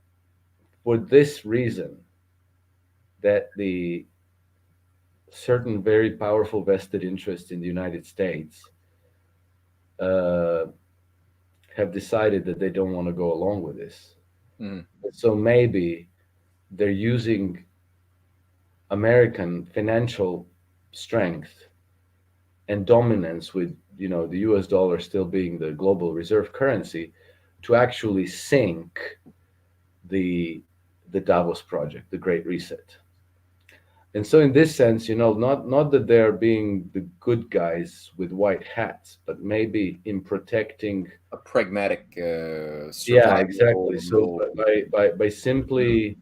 for this reason, that the certain very powerful vested interests in the United States have decided that they don't want to go along with this. Mhm. So maybe they're using American financial strength and dominance, with the US dollar still being the global reserve currency, to actually sink the Davos project, the Great Reset. And so in this sense, not that they're being the good guys with white hats, but maybe in protecting. A pragmatic Yeah, survival exactly. So role. by simply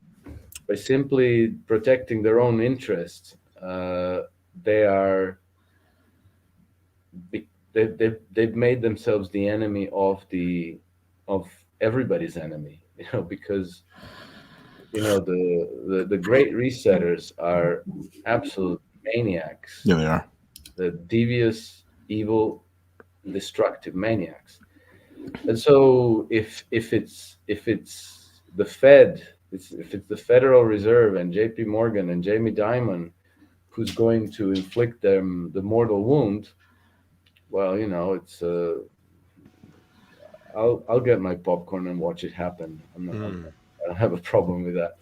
protecting their own interests, they are they've made themselves the enemy of everybody's enemy. Because the great resetters are absolute maniacs. Yeah, they are. The devious, evil, destructive maniacs. And so if it's the Fed, if it's the Federal Reserve and J.P. Morgan and Jamie Dimon who's going to inflict them the mortal wound, well, it's I'll get my popcorn and watch it happen. I don't have a problem with that.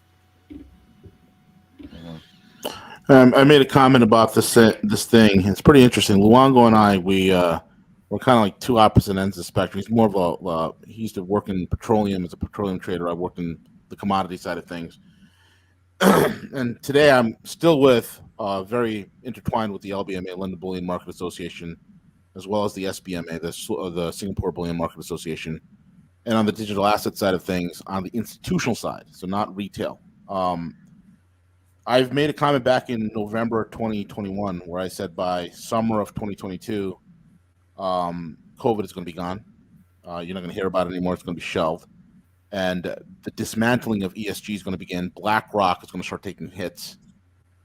I made a comment about this thing. It's pretty interesting. Luongo and I, we're kind of like two opposite ends of the spectrum. He's more of he used to work in petroleum as a petroleum trader. I worked in the commodity side of things. And today I'm still very intertwined with the LBMA, London Bullion Market Association, as well as the SBMA, the Singapore Bullion Market Association, and on the digital asset side of things, on the institutional side, so not retail. I've made a comment back in November 2021 where I said by summer of 2022, COVID is going to be gone. You're not going to hear about it anymore. It's going to be shelved. And the dismantling of ESG is going to begin. BlackRock is going to start taking hits.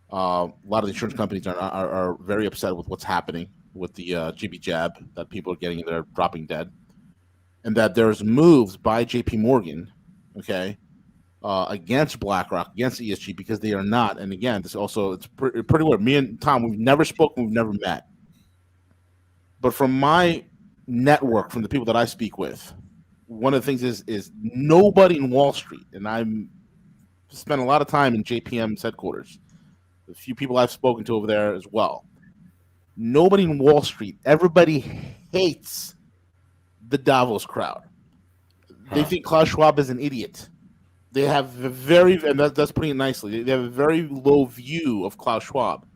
A lot of the insurance companies are very upset with what's happening with the GB jab that people are getting, they're dropping dead. And that there's moves by JP Morgan, okay, against BlackRock, against ESG, because they are not. And again, it's pretty weird. Me and Tom, we've never spoken, we've never met. But from my network, from the people that I speak with, one of the things is nobody in Wall Street, and I'm spent a lot of time in JPM's headquarters, a few people I've spoken to over there as well. Nobody in Wall Street, everybody hates the Davos crowd. They think Klaus Schwab is an idiot. They have and that's putting it nicely, they have a very low view of Klaus Schwab.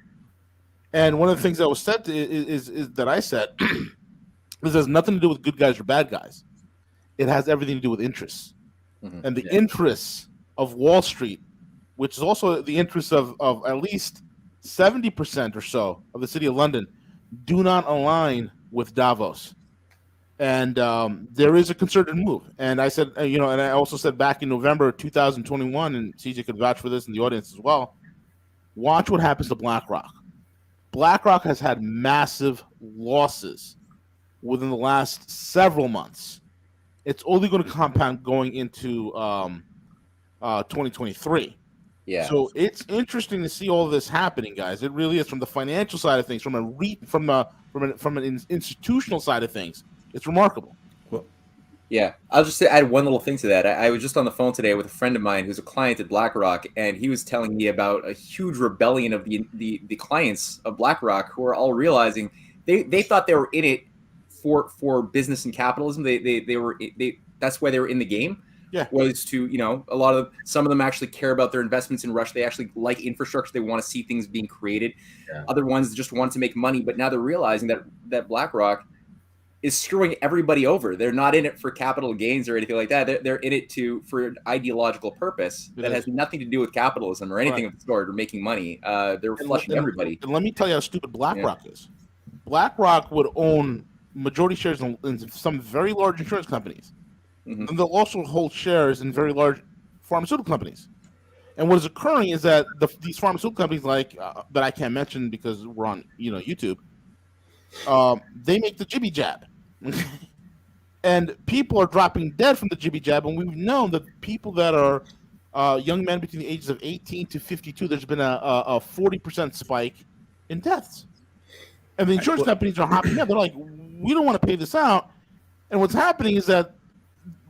And one of the things that was said is that I said, this has nothing to do with good guys or bad guys. It has everything to do with interests. Mm-hmm. And the interests of Wall Street, which is also the interests of at least 70% or so of the city of London, do not align with Davos. And there is a concerted move. And I said, and I also said back in November 2021, and CJ could vouch for this in the audience as well, watch what happens to BlackRock. BlackRock has had massive losses within the last several months. It's only going to compound going into 2023. Yeah. So it's interesting to see all of this happening, guys. It really is, from the financial side of things, from an institutional side of things. It's remarkable. Yeah, I'll just add one little thing to that. I was just on the phone today with a friend of mine who's a client at BlackRock, and he was telling me about a huge rebellion of the clients of BlackRock who are all realizing they thought they were in it for business and capitalism. That's why they were in the game. Yeah. Was to, some of them actually care about their investments in Russia. They actually like infrastructure. They want to see things being created. Yeah. Other ones just want to make money, but now they're realizing that BlackRock is screwing everybody over. They're not in it for capital gains or anything like that. They're in it for an ideological purpose that has nothing to do with capitalism or anything of the sort, or making money. They're flushing everybody. And let me tell you how stupid BlackRock is. BlackRock would own majority shares in some very large insurance companies. Mm-hmm. And they'll also hold shares in very large pharmaceutical companies. And what is occurring is that these pharmaceutical companies, that I can't mention because we're on YouTube, they make the jibby jab. And people are dropping dead from the jibby jab. And we've known that people that are young men between the ages of 18 to 52, there's been a 40% spike in deaths. And the insurance companies are hopping up. They're like, we don't want to pay this out. And what's happening is that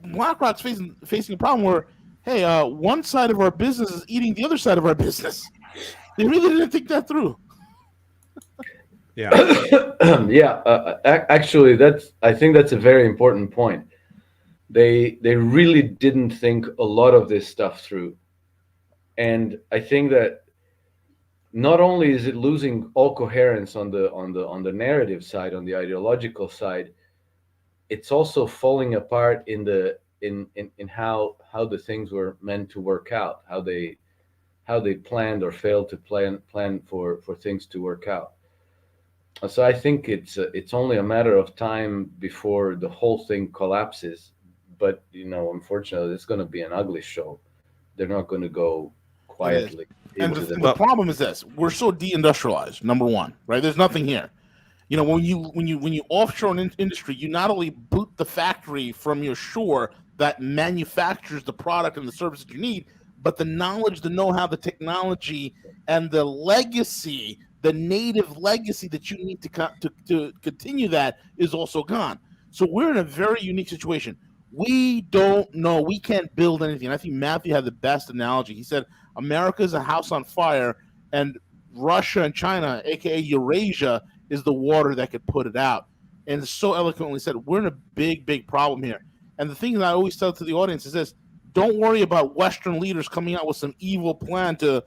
BlackRock's facing a problem where, hey, one side of our business is eating the other side of our business. They really didn't think that through. Yeah. Actually, I think that's a very important point. They really didn't think a lot of this stuff through, and I think that not only is it losing all coherence on the narrative side, on the ideological side, it's also falling apart in how the things were meant to work out, how they planned or failed to plan for things to work out. So I think it's only a matter of time before the whole thing collapses. But unfortunately, it's going to be an ugly show. They're not going to go quietly. And the problem is this: we're so deindustrialized. Number one, right? There's nothing here. When you offshore an industry, you not only boot the factory from your shore that manufactures the product and the service that you need, but the knowledge, the know-how, the technology, and the legacy, the native legacy that you need to continue that is also gone. So we're in a very unique situation. We don't know. We can't build anything. I think Matthew had the best analogy. He said, America is a house on fire, and Russia and China, aka Eurasia, is the water that could put it out. And so eloquently said, we're in a big, big problem here. And the thing that I always tell to the audience is this: don't worry about Western leaders coming out with some evil plan to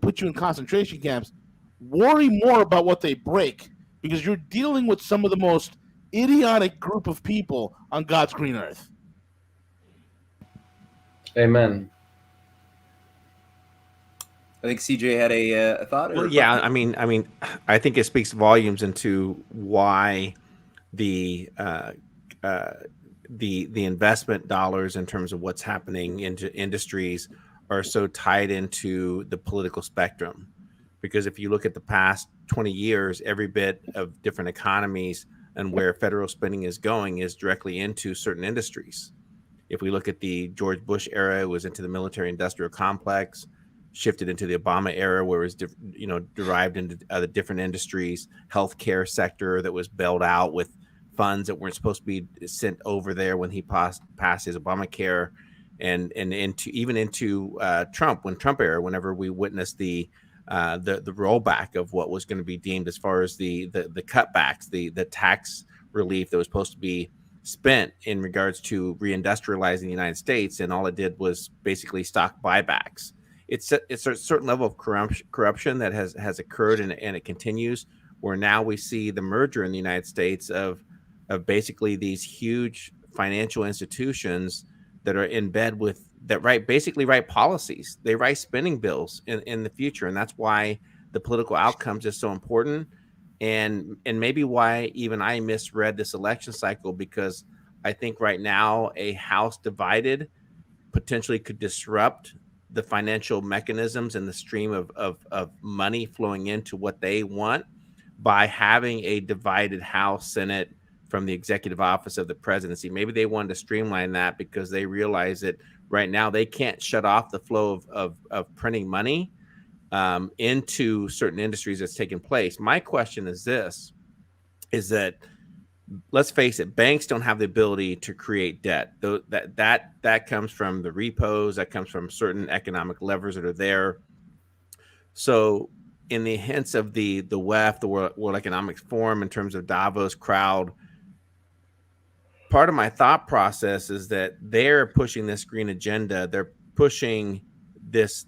put you in concentration camps. Worry more about what they break, because you're dealing with some of the most idiotic group of people on God's green earth. Amen. I think CJ had a thought. Well, yeah, I mean, I think it speaks volumes into why the investment dollars in terms of what's happening into industries are so tied into the political spectrum. Because if you look at the past 20 years, every bit of different economies and where federal spending is going is directly into certain industries. If we look at the George Bush era, it was into the military industrial complex, shifted into the Obama era where it was derived into other different industries, healthcare sector that was bailed out with funds that weren't supposed to be sent over there when he passed his Obamacare, and into Trump, Trump era, whenever we witnessed the rollback of what was going to be deemed as far as the cutbacks, the tax relief that was supposed to be spent in regards to reindustrializing the United States, and all it did was basically stock buybacks. It's a certain level of corruption that has occurred, and it continues, where now we see the merger in the United States of basically these huge financial institutions that are in bed with that write policies. They write spending bills in the future, and that's why the political outcomes is so important, and maybe why even I misread this election cycle, because I think right now a house divided potentially could disrupt the financial mechanisms and the stream of money flowing into what they want by having a divided House, Senate from the executive office of the presidency. Maybe they wanted to streamline that because they realize that right now, they can't shut off the flow of printing money into certain industries that's taking place. My question is this, is that, let's face it, banks don't have the ability to create debt. That comes from the repos, that comes from certain economic levers that are there. So in the hints of the WEF, the World Economic Forum, in terms of Davos crowd, part of my thought process is that they're pushing this green agenda. They're pushing this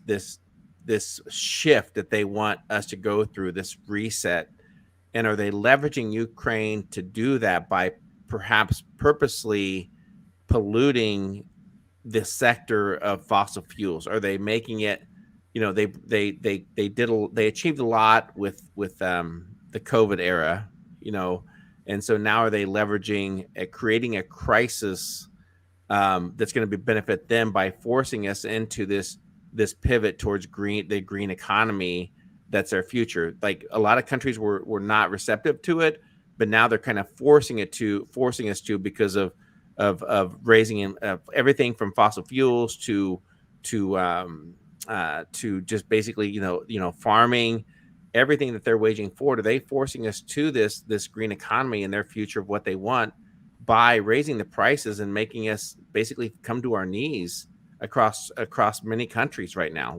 shift that they want us to go through, this reset. And are they leveraging Ukraine to do that by perhaps purposely polluting the sector of fossil fuels? Are they making it, they achieved a lot with the COVID era, and so now are they leveraging creating a crisis that's going to benefit them by forcing us into this pivot towards the green economy? That's our future. Like, a lot of countries were not receptive to it, but now they're kind of forcing us to because of raising everything from fossil fuels to just basically farming, everything that they're waging forward. Are they forcing us to this green economy and their future of what they want by raising the prices and making us basically come to our knees across many countries right now?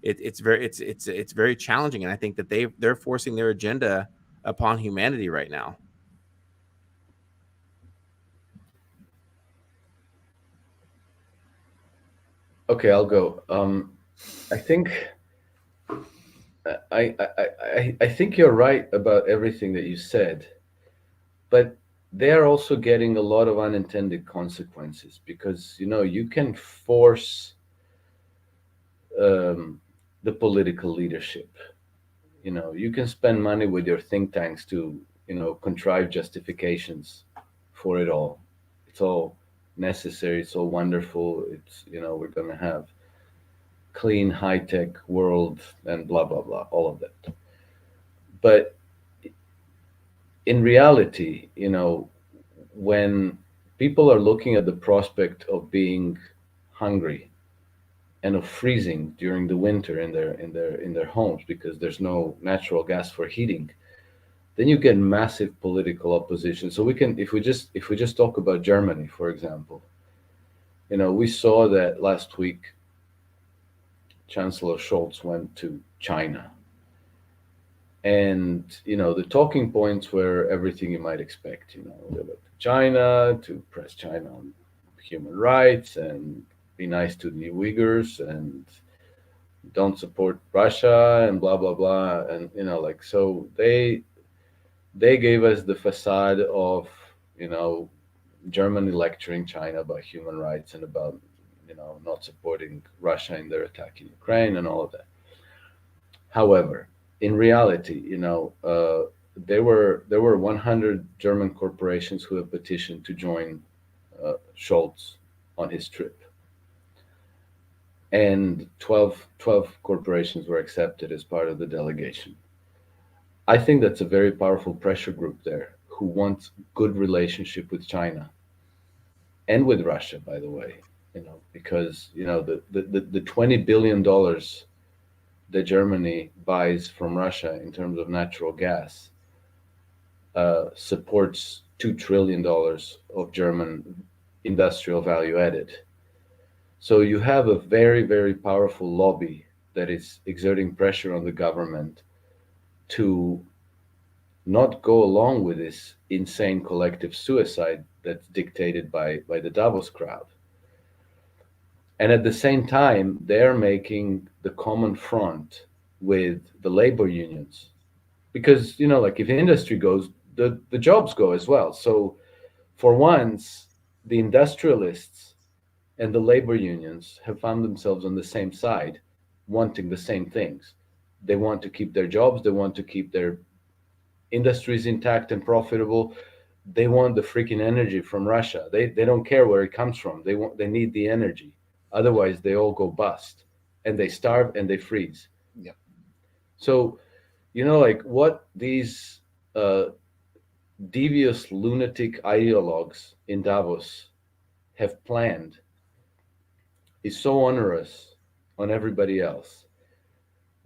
It's very challenging, and I think that they're forcing their agenda upon humanity right now. Okay, I'll go. I think I think you're right about everything that you said, but they are also getting a lot of unintended consequences, because you can force the political leadership. You can spend money with your think tanks to contrive justifications for it all. It's all necessary. It's all wonderful. It's we're gonna have clean, high-tech world and blah blah blah, all of that. But in reality, when people are looking at the prospect of being hungry and of freezing during the winter in their homes because there's no natural gas for heating, then you get massive political opposition. So we can, if we just talk about Germany, for example, we saw that last week Chancellor Scholz went to China. And the talking points were everything you might expect. They went to China to press China on human rights and be nice to the Uyghurs and don't support Russia and blah blah blah. And so they gave us the facade of Germany lecturing China about human rights and about not supporting Russia in their attack in Ukraine and all of that. However, in reality, there were 100 German corporations who have petitioned to join Scholz on his trip, and 12 corporations were accepted as part of the delegation. I think that's a very powerful pressure group there who wants good relationship with China and with Russia, by the way, because the $20 billion that Germany buys from Russia in terms of natural gas supports $2 trillion of German industrial value added. So you have a very, very powerful lobby that is exerting pressure on the government to not go along with this insane collective suicide that's dictated by the Davos crowd. And at the same time, they're making the common front with the labor unions. Because, if industry goes, the jobs go as well. So for once, the industrialists and the labor unions have found themselves on the same side, wanting the same things. They want to keep their jobs. They want to keep their industries intact and profitable. They want the freaking energy from Russia. They don't care where it comes from. They need the energy. Otherwise, they all go bust, and they starve and they freeze. Yeah. So, what these devious lunatic ideologues in Davos have planned is so onerous on everybody else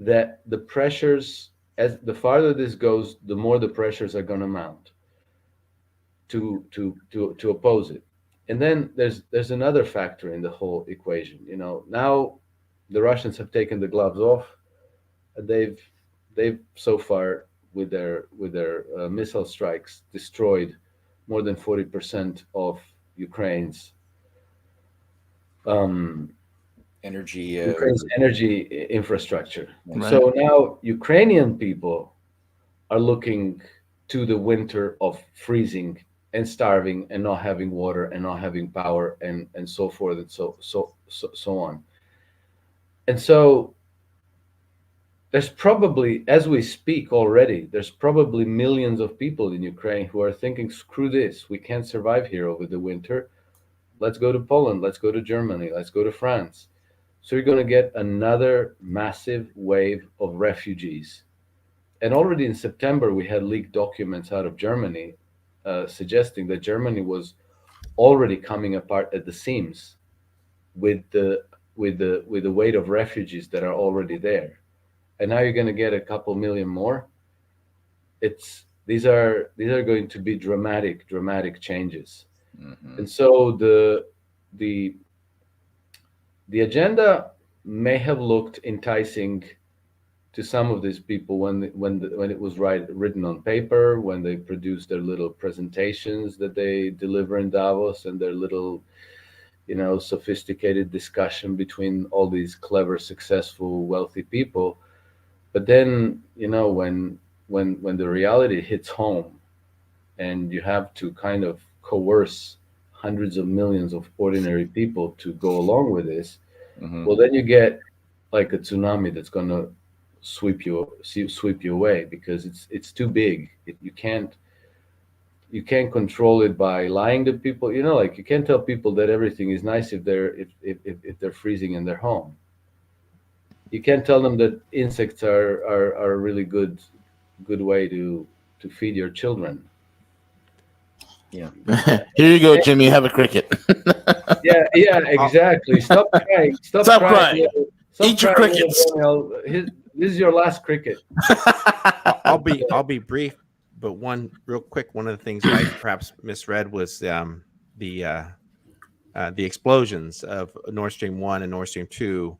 that the pressures, as the farther this goes, the more the pressures are going to mount to oppose it. And then there's another factor in the whole equation. Now the Russians have taken the gloves off. They've so far with their missile strikes destroyed more than 40% of Ukraine's Energy. energy infrastructure. Right. So now Ukrainian people are looking to the winter of freezing and starving and not having water and not having power and so forth and so on. And so there's probably, as we speak already, there's probably millions of people in Ukraine who are thinking, screw this, we can't survive here over the winter. Let's go to Poland, let's go to Germany, let's go to France. So you're going to get another massive wave of refugees. And already in September, we had leaked documents out of Germany suggesting that Germany was already coming apart at the seams with the weight of refugees that are already there. And now you're going to get a couple million more. These are going to be dramatic changes. Mm-hmm. And so the agenda may have looked enticing to some of these people when it was written on paper, when they produced their little presentations that they deliver in Davos, and their little, sophisticated discussion between all these clever, successful, wealthy people. But then, when the reality hits home, and you have to kind of coerce hundreds of millions of ordinary people to go along with this, Mm-hmm. well, then you get like a tsunami that's going to sweep you away, because it's too big. You can't control it by lying to people. Like, you can't tell people that everything is nice if they're freezing in their home. You can't tell them that insects are a really good way to feed your children. Yeah. Here you go, Jimmy. Have a cricket. Yeah, exactly. Stop crying. Stop crying. Stop Eat your crying, crickets. This is your last cricket. I'll be brief, but one real quick. One of the things I perhaps misread was the explosions of Nord Stream 1 and Nord Stream 2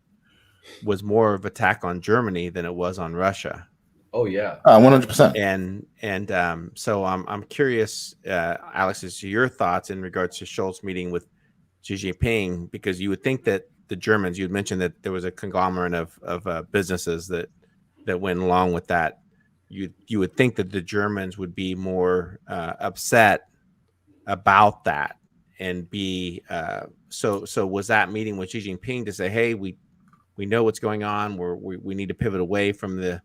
was more of an attack on Germany than it was on Russia. Oh yeah, 100%. And so I'm curious, Alex, as to your thoughts in regards to Scholz meeting with Xi Jinping, because you would think that the Germans, you had mentioned that there was a conglomerate of businesses that went along with that. You would think that the Germans would be more upset about that and be so was that meeting with Xi Jinping to say, hey, we know what's going on, we need to pivot away from the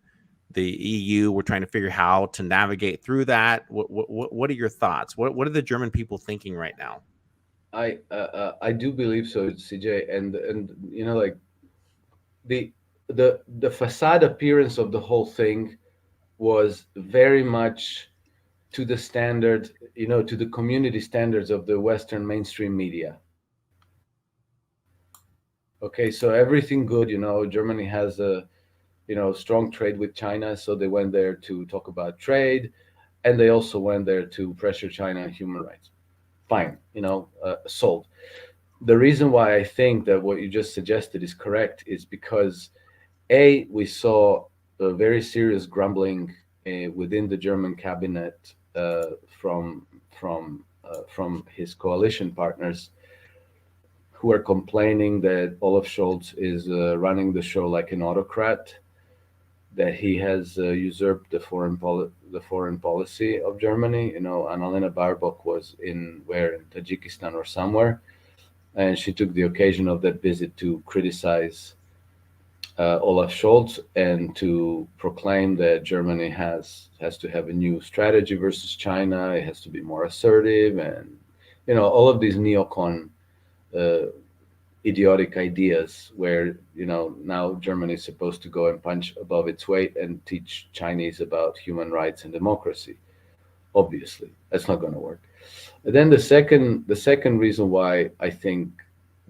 EU, we're trying to figure how to navigate through that. What are your thoughts? What are the German people thinking right now? I do believe so, CJ, and like the facade appearance of the whole thing was very much to the standard, to the community standards of the Western mainstream media. Okay, so everything good, Germany has a strong trade with China, so they went there to talk about trade, and they also went there to pressure China on human rights. Fine, sold. The reason why I think that what you just suggested is correct is because we saw a very serious grumbling within the German cabinet from his coalition partners, who are complaining that Olaf Scholz is running the show like an autocrat, that he has usurped the foreign policy of Germany. Annalena Baerbock was in Tajikistan or somewhere, and she took the occasion of that visit to criticize Olaf Scholz and to proclaim that Germany has to have a new strategy versus China. It has to be more assertive, and all of these neocon idiotic ideas where now Germany is supposed to go and punch above its weight and teach Chinese about human rights and democracy. Obviously, that's not going to work. And then the second reason why I think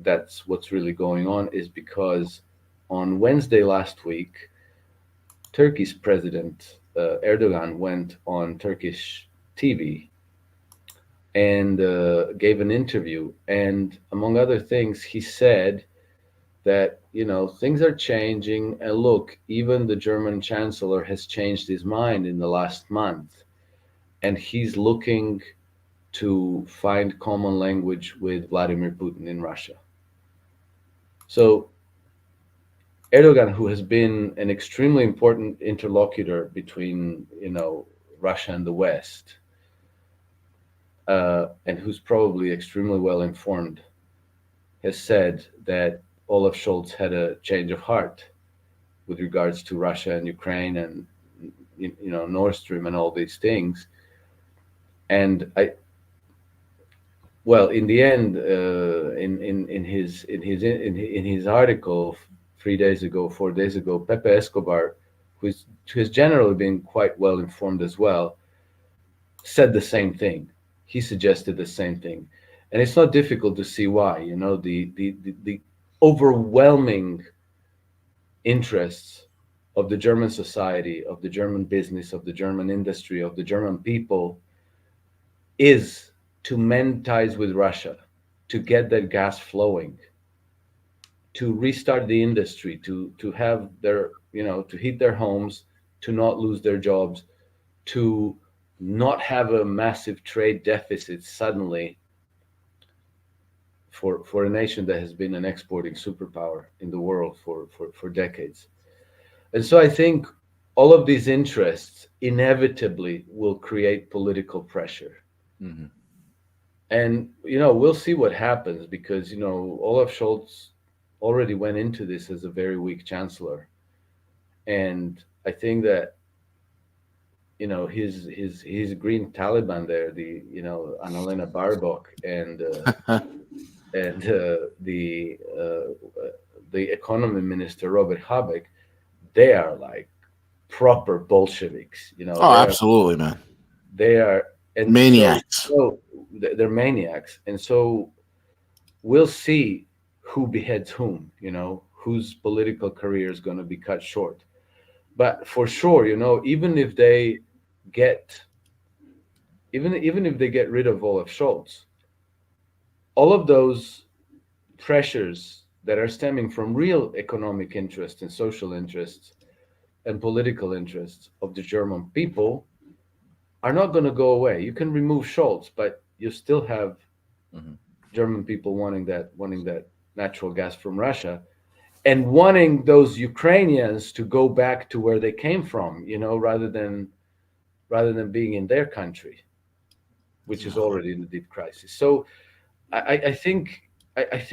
that's what's really going on is because on Wednesday last week, Turkey's president Erdogan went on Turkish TV and gave an interview. And among other things, he said that, things are changing. And look, even the German chancellor has changed his mind in the last month. And he's looking to find common language with Vladimir Putin in Russia. So Erdogan, who has been an extremely important interlocutor between, Russia and the West, and who's probably extremely well informed, has said that Olaf Scholz had a change of heart with regards to Russia and Ukraine and Nord Stream and all these things. And in the end, in his article 4 days ago, Pepe Escobar, who has generally been quite well informed as well, said the same thing. He suggested the same thing, and it's not difficult to see why. The overwhelming interests of the German society, of the German business, of the German industry, of the German people is to mend ties with Russia, to get that gas flowing, to restart the industry, to have their, to heat their homes, to not lose their jobs, to not have a massive trade deficit suddenly for a nation that has been an exporting superpower in the world for decades. And so I think all of these interests inevitably will create political pressure. Mm-hmm. And, we'll see what happens because, Olaf Scholz already went into this as a very weak chancellor. And I think that, his green Taliban there, the, Annalena Baerbock and the economy minister, Robert Habeck, they are like proper Bolsheviks, Oh, absolutely, man. They are and maniacs. So they're maniacs, and so we'll see who beheads whom. Whose political career is going to be cut short. But for sure, even if they get rid of Olaf Scholz, all of those pressures that are stemming from real economic interests and social interests and political interests of the German people are not going to go away. You can remove Scholz, but you still have German people wanting that natural gas from Russia and wanting those Ukrainians to go back to where they came from, rather than being in their country, which is already in a deep crisis. So I think it's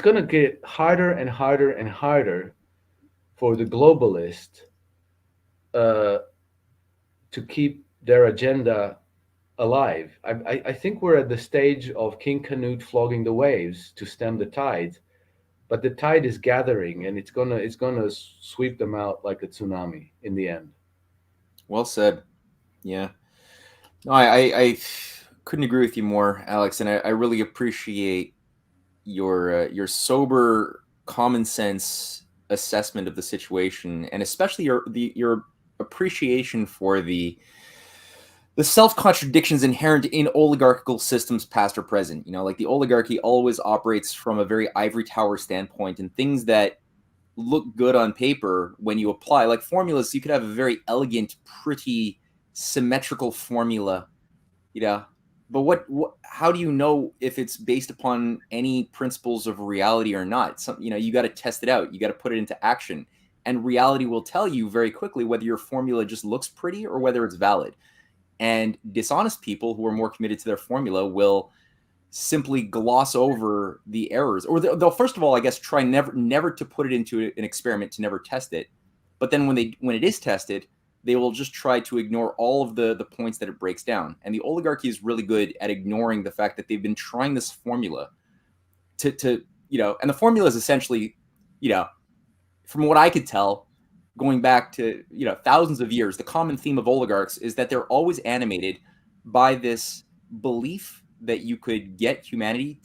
going to get harder and harder and harder for the globalist to keep their agenda alive. I think we're at the stage of King Canute flogging the waves to stem the tide, but the tide is gathering and it's gonna sweep them out like a tsunami in the end. Well said. Yeah. No, I couldn't agree with you more, Alex, and I really appreciate your sober, common sense assessment of the situation, and especially your appreciation for the self-contradictions inherent in oligarchical systems, past or present. Like the oligarchy always operates from a very ivory tower standpoint, and things that look good on paper when you apply, like formulas, you could have a very elegant, pretty, symmetrical formula, but what how do you know if it's based upon any principles of reality or not? You got to test it out. You got to put it into action, and reality will tell you very quickly whether your formula just looks pretty or whether it's valid. And dishonest people who are more committed to their formula will simply gloss over the errors, or they'll first of all, I guess, try never to put it into an experiment, to never test it. But then when it is tested, they will just try to ignore all of the points that it breaks down. And the oligarchy is really good at ignoring the fact that they've been trying this formula to and the formula is essentially, from what I could tell, going back to, thousands of years, the common theme of oligarchs is that they're always animated by this belief that you could get humanity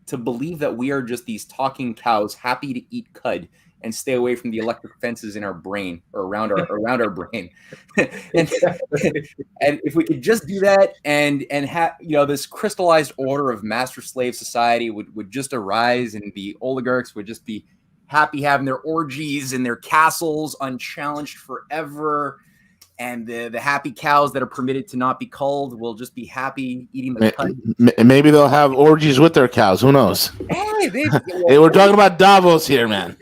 to believe that we are just these talking cows happy to eat cud and stay away from the electric fences in our brain or around our brain. and if we could just do that and have, you know, this crystallized order of master slave society would just arise, and the oligarchs would just be happy having their orgies and their castles unchallenged forever. And the happy cows that are permitted to not be culled will just be happy eating the cud. Maybe they'll have orgies with their cows. Who knows? Hey, Hey, we're talking about Davos here, man.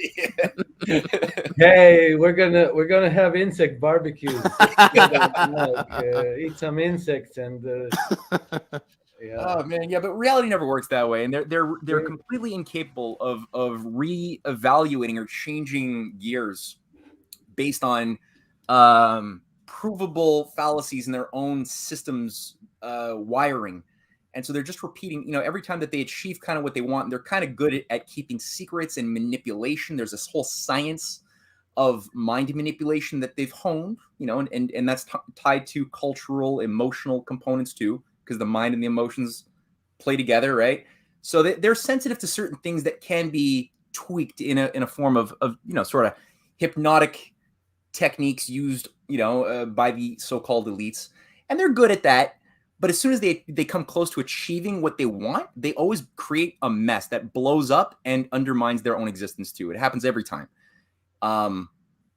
Hey, we're gonna have insect barbecues. Eat some insects and yeah. Oh man, yeah, but reality never works that way, and they're completely incapable of reevaluating or changing gears based on provable fallacies in their own systems wiring. And so they're just repeating, you know, every time that they achieve kind of what they want, they're kind of good at keeping secrets and manipulation. There's this whole science of mind manipulation that they've honed, you know, and that's tied to cultural, emotional components too, because the mind and the emotions play together, right? So they're sensitive to certain things that can be tweaked in a form of you know, sort of hypnotic techniques used, you know, by the so-called elites, and they're good at that. But as soon as they come close to achieving what they want, they always create a mess that blows up and undermines their own existence too. It happens every time.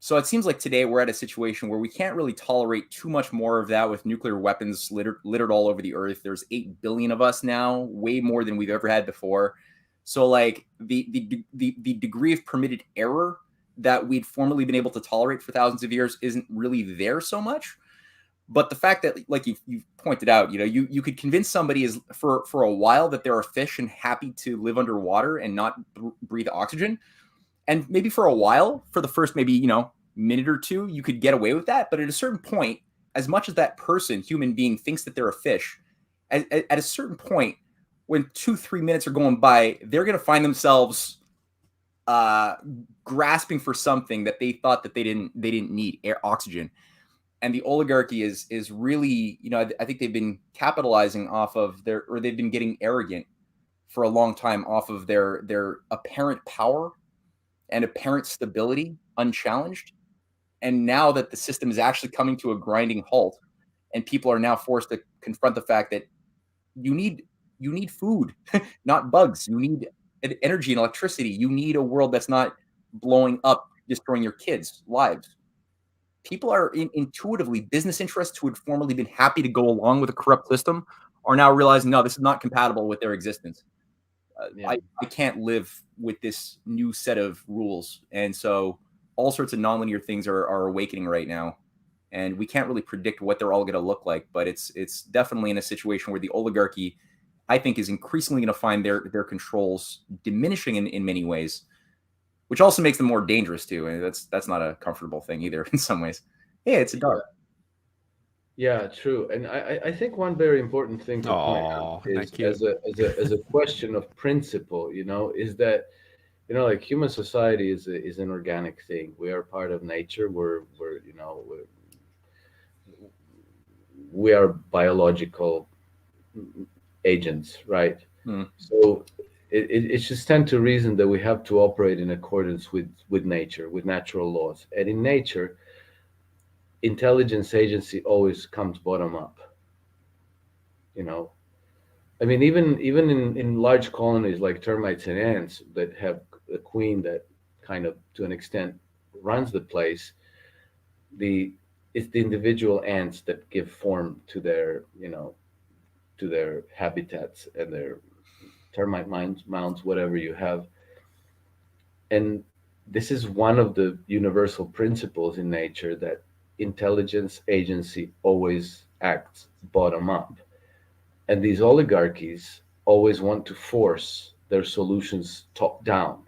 So it seems like today we're at a situation where we can't really tolerate too much more of that, with nuclear weapons littered all over the earth. There's 8 billion of us now, way more than we've ever had before. So like the degree of permitted error that we'd formerly been able to tolerate for thousands of years isn't really there so much. But the fact that, like you pointed out, you know, you could convince somebody is for a while that they're a fish and happy to live underwater and not breathe oxygen. And maybe for a while, for the first maybe, you know, minute or two, you could get away with that. But at a certain point, as much as that person, human being, thinks that they're a fish, at a certain point, when 2-3 minutes are going by, they're going to find themselves grasping for something that they thought that they didn't need, oxygen. And the oligarchy is really, you know, I think they've been capitalizing off of they've been getting arrogant for a long time off of their apparent power and apparent stability unchallenged. And now that the system is actually coming to a grinding halt, and people are now forced to confront the fact that you need food, not bugs. You need energy and electricity. You need a world that's not blowing up, destroying your kids' lives. People are intuitively, business interests who had formerly been happy to go along with a corrupt system are now realizing, no, this is not compatible with their existence. I can't live with this new set of rules. And so all sorts of nonlinear things are awakening right now. And we can't really predict what they're all going to look like. But it's definitely in a situation where the oligarchy, I think, is increasingly going to find their controls diminishing in many ways, which also makes them more dangerous too. And that's not a comfortable thing either in some ways. Yeah, it's a dark. Yeah, true. And I think one very important thing to point out is as a question of principle, you know, is that, you know, like human society is an organic thing. We are part of nature. We are biological agents, right? So it's just tend to reason that we have to operate in accordance with nature, with natural laws. And in nature, intelligence agency always comes bottom up. You know, I mean, even in large colonies like termites and ants that have a queen that kind of, to an extent, runs the place, it's the individual ants that give form to their, you know, to their habitats and their termite mounds, whatever you have. And this is one of the universal principles in nature, that intelligence agency always acts bottom up. And these oligarchies always want to force their solutions top down.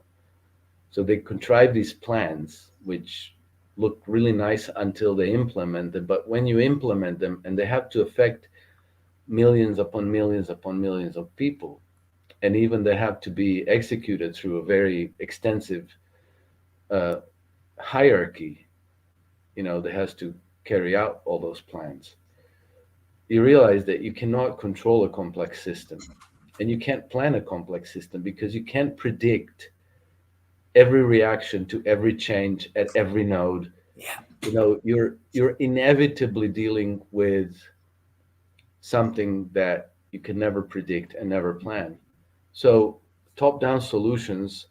So they contrive these plans, which look really nice until they implement them. But when you implement them, and they have to affect millions upon millions upon millions of people, and even they have to be executed through a very extensive hierarchy, you know, that has to carry out all those plans. you realize that you cannot control a complex system, and you can't plan a complex system because you can't predict every reaction to every change at every node. Yeah. You know, you're inevitably dealing with something that you can never predict and never plan. So top-down solutions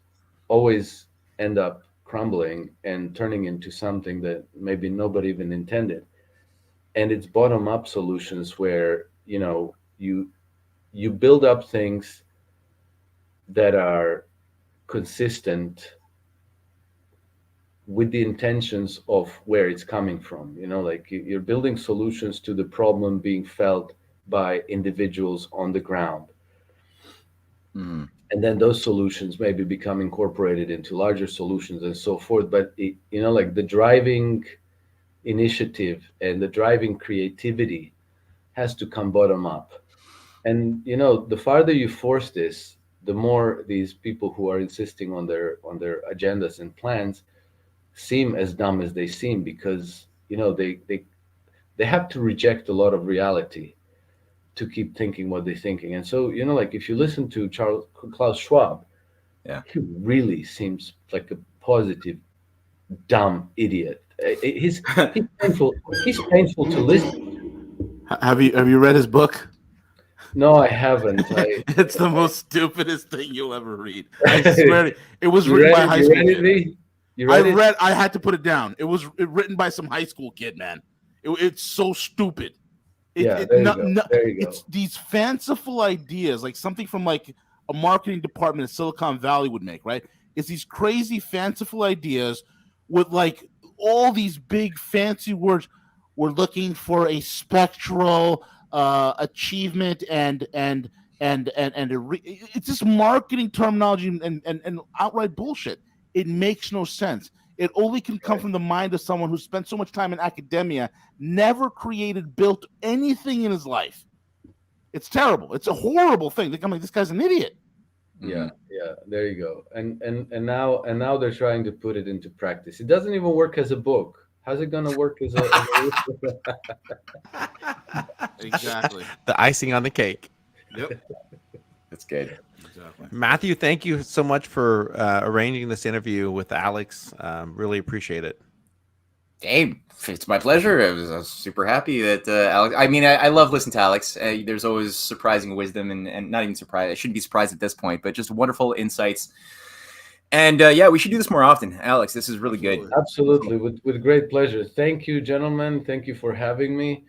always end up crumbling and turning into something that maybe nobody even intended. And it's bottom-up solutions where, you know, you build up things that are consistent with the intentions of where it's coming from. You know, like you're building solutions to the problem being felt by individuals on the ground. Mhm. And then those solutions maybe become incorporated into larger solutions and so forth. But it, you know, like the driving initiative and the driving creativity has to come bottom up. And you know, the farther you force this, the more these people who are insisting on their agendas and plans seem as dumb as they seem, because you know they have to reject a lot of reality to keep thinking what they're thinking. And so, you know, like if you listen to Klaus Schwab, Yeah. he really seems like a positive dumb idiot. He's painful. He's painful to listen. Have you read his book? No, I haven't. It's the most stupidest thing you'll ever read. I swear, it was You written read by a it? high You school read it, kid. V? You read it? I had to put it down. It was written by some high school kid, man. It's so stupid. Yeah, there you go. There you go. It's these fanciful ideas, like something from like a marketing department in Silicon Valley would make, right? It's these crazy fanciful ideas with like all these big fancy words. We're looking for a spectral achievement and it's just marketing terminology and outright bullshit. It makes no sense. It only can come from the mind of someone who spent so much time in academia, never built anything in his life. It's terrible. It's a horrible thing. I'm like, this guy's an idiot. Yeah, yeah. There you go. And now they're trying to put it into practice. It doesn't even work as a book. How's it going to work as a Exactly. The icing on the cake. Yep. That's good. Exactly. Matthew, thank you so much for arranging this interview with Alex. Really appreciate it. Hey, it's my pleasure. I was super happy that Alex. I mean, I love listening to Alex. There's always surprising wisdom, and not even surprised. I shouldn't be surprised at this point, but just wonderful insights. And yeah, we should do this more often, Alex. This is really good. Absolutely, with great pleasure. Thank you, gentlemen. Thank you for having me.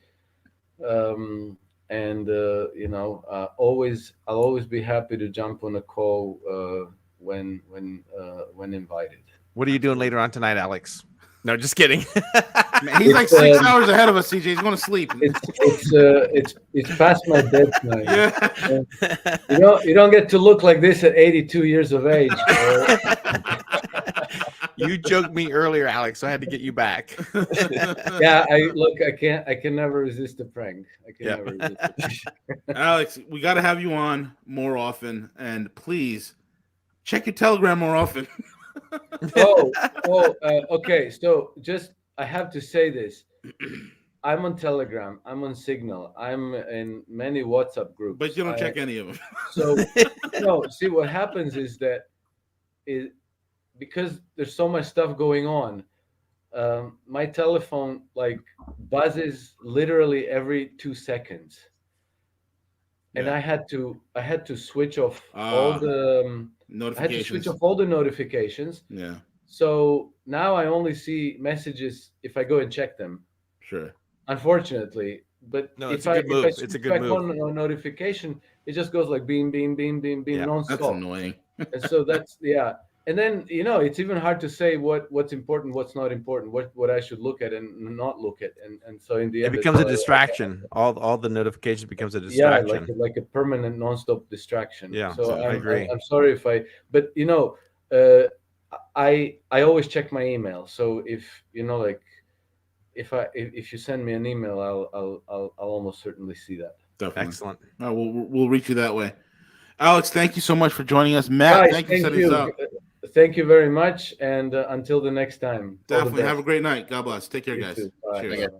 And you know, I'll always be happy to jump on a call when invited. What are you doing later on tonight, Alex? No, just kidding. Man, he's like 6 hours ahead of us, CJ. He's going to sleep. It's past my bedtime. Yeah. You don't get to look like this at 82 years of age. You joked me earlier, Alex, so I had to get you back. Yeah, I can never resist a prank. I can never resist a prank. Alex, we got to have you on more often, and please check your Telegram more often. Okay. So I have to say this. I'm on Telegram. I'm on Signal. I'm in many WhatsApp groups. But you don't check any of them. So, no, see, what happens is that because there's so much stuff going on, my telephone like buzzes literally every 2 seconds. And I had to switch off all the notifications. I had to switch off all the notifications. Yeah. So now I only see messages if I go and check them. Sure. Unfortunately, but no, it's a good move. It's a good move. On notification, it just goes like beam, beam, beam, beam, beam, nonstop. That's annoying. And so that's And then it's even hard to say what's important, what's not important, what I should look at and not look at, and so in the end it becomes a distraction. All the notifications becomes a distraction. Yeah, like a permanent nonstop distraction. Yeah, so I agree. I'm sorry if but I always check my email. So if if you send me an email, I'll almost certainly see that. Definitely. Excellent. We'll reach you that way. Alex, thank you so much for joining us. Matt, Guys, thank you for setting this up. Thank you very much, and until the next time. Definitely have a great night. God bless. Take care, You guys. too. Bye. Cheers. Bye.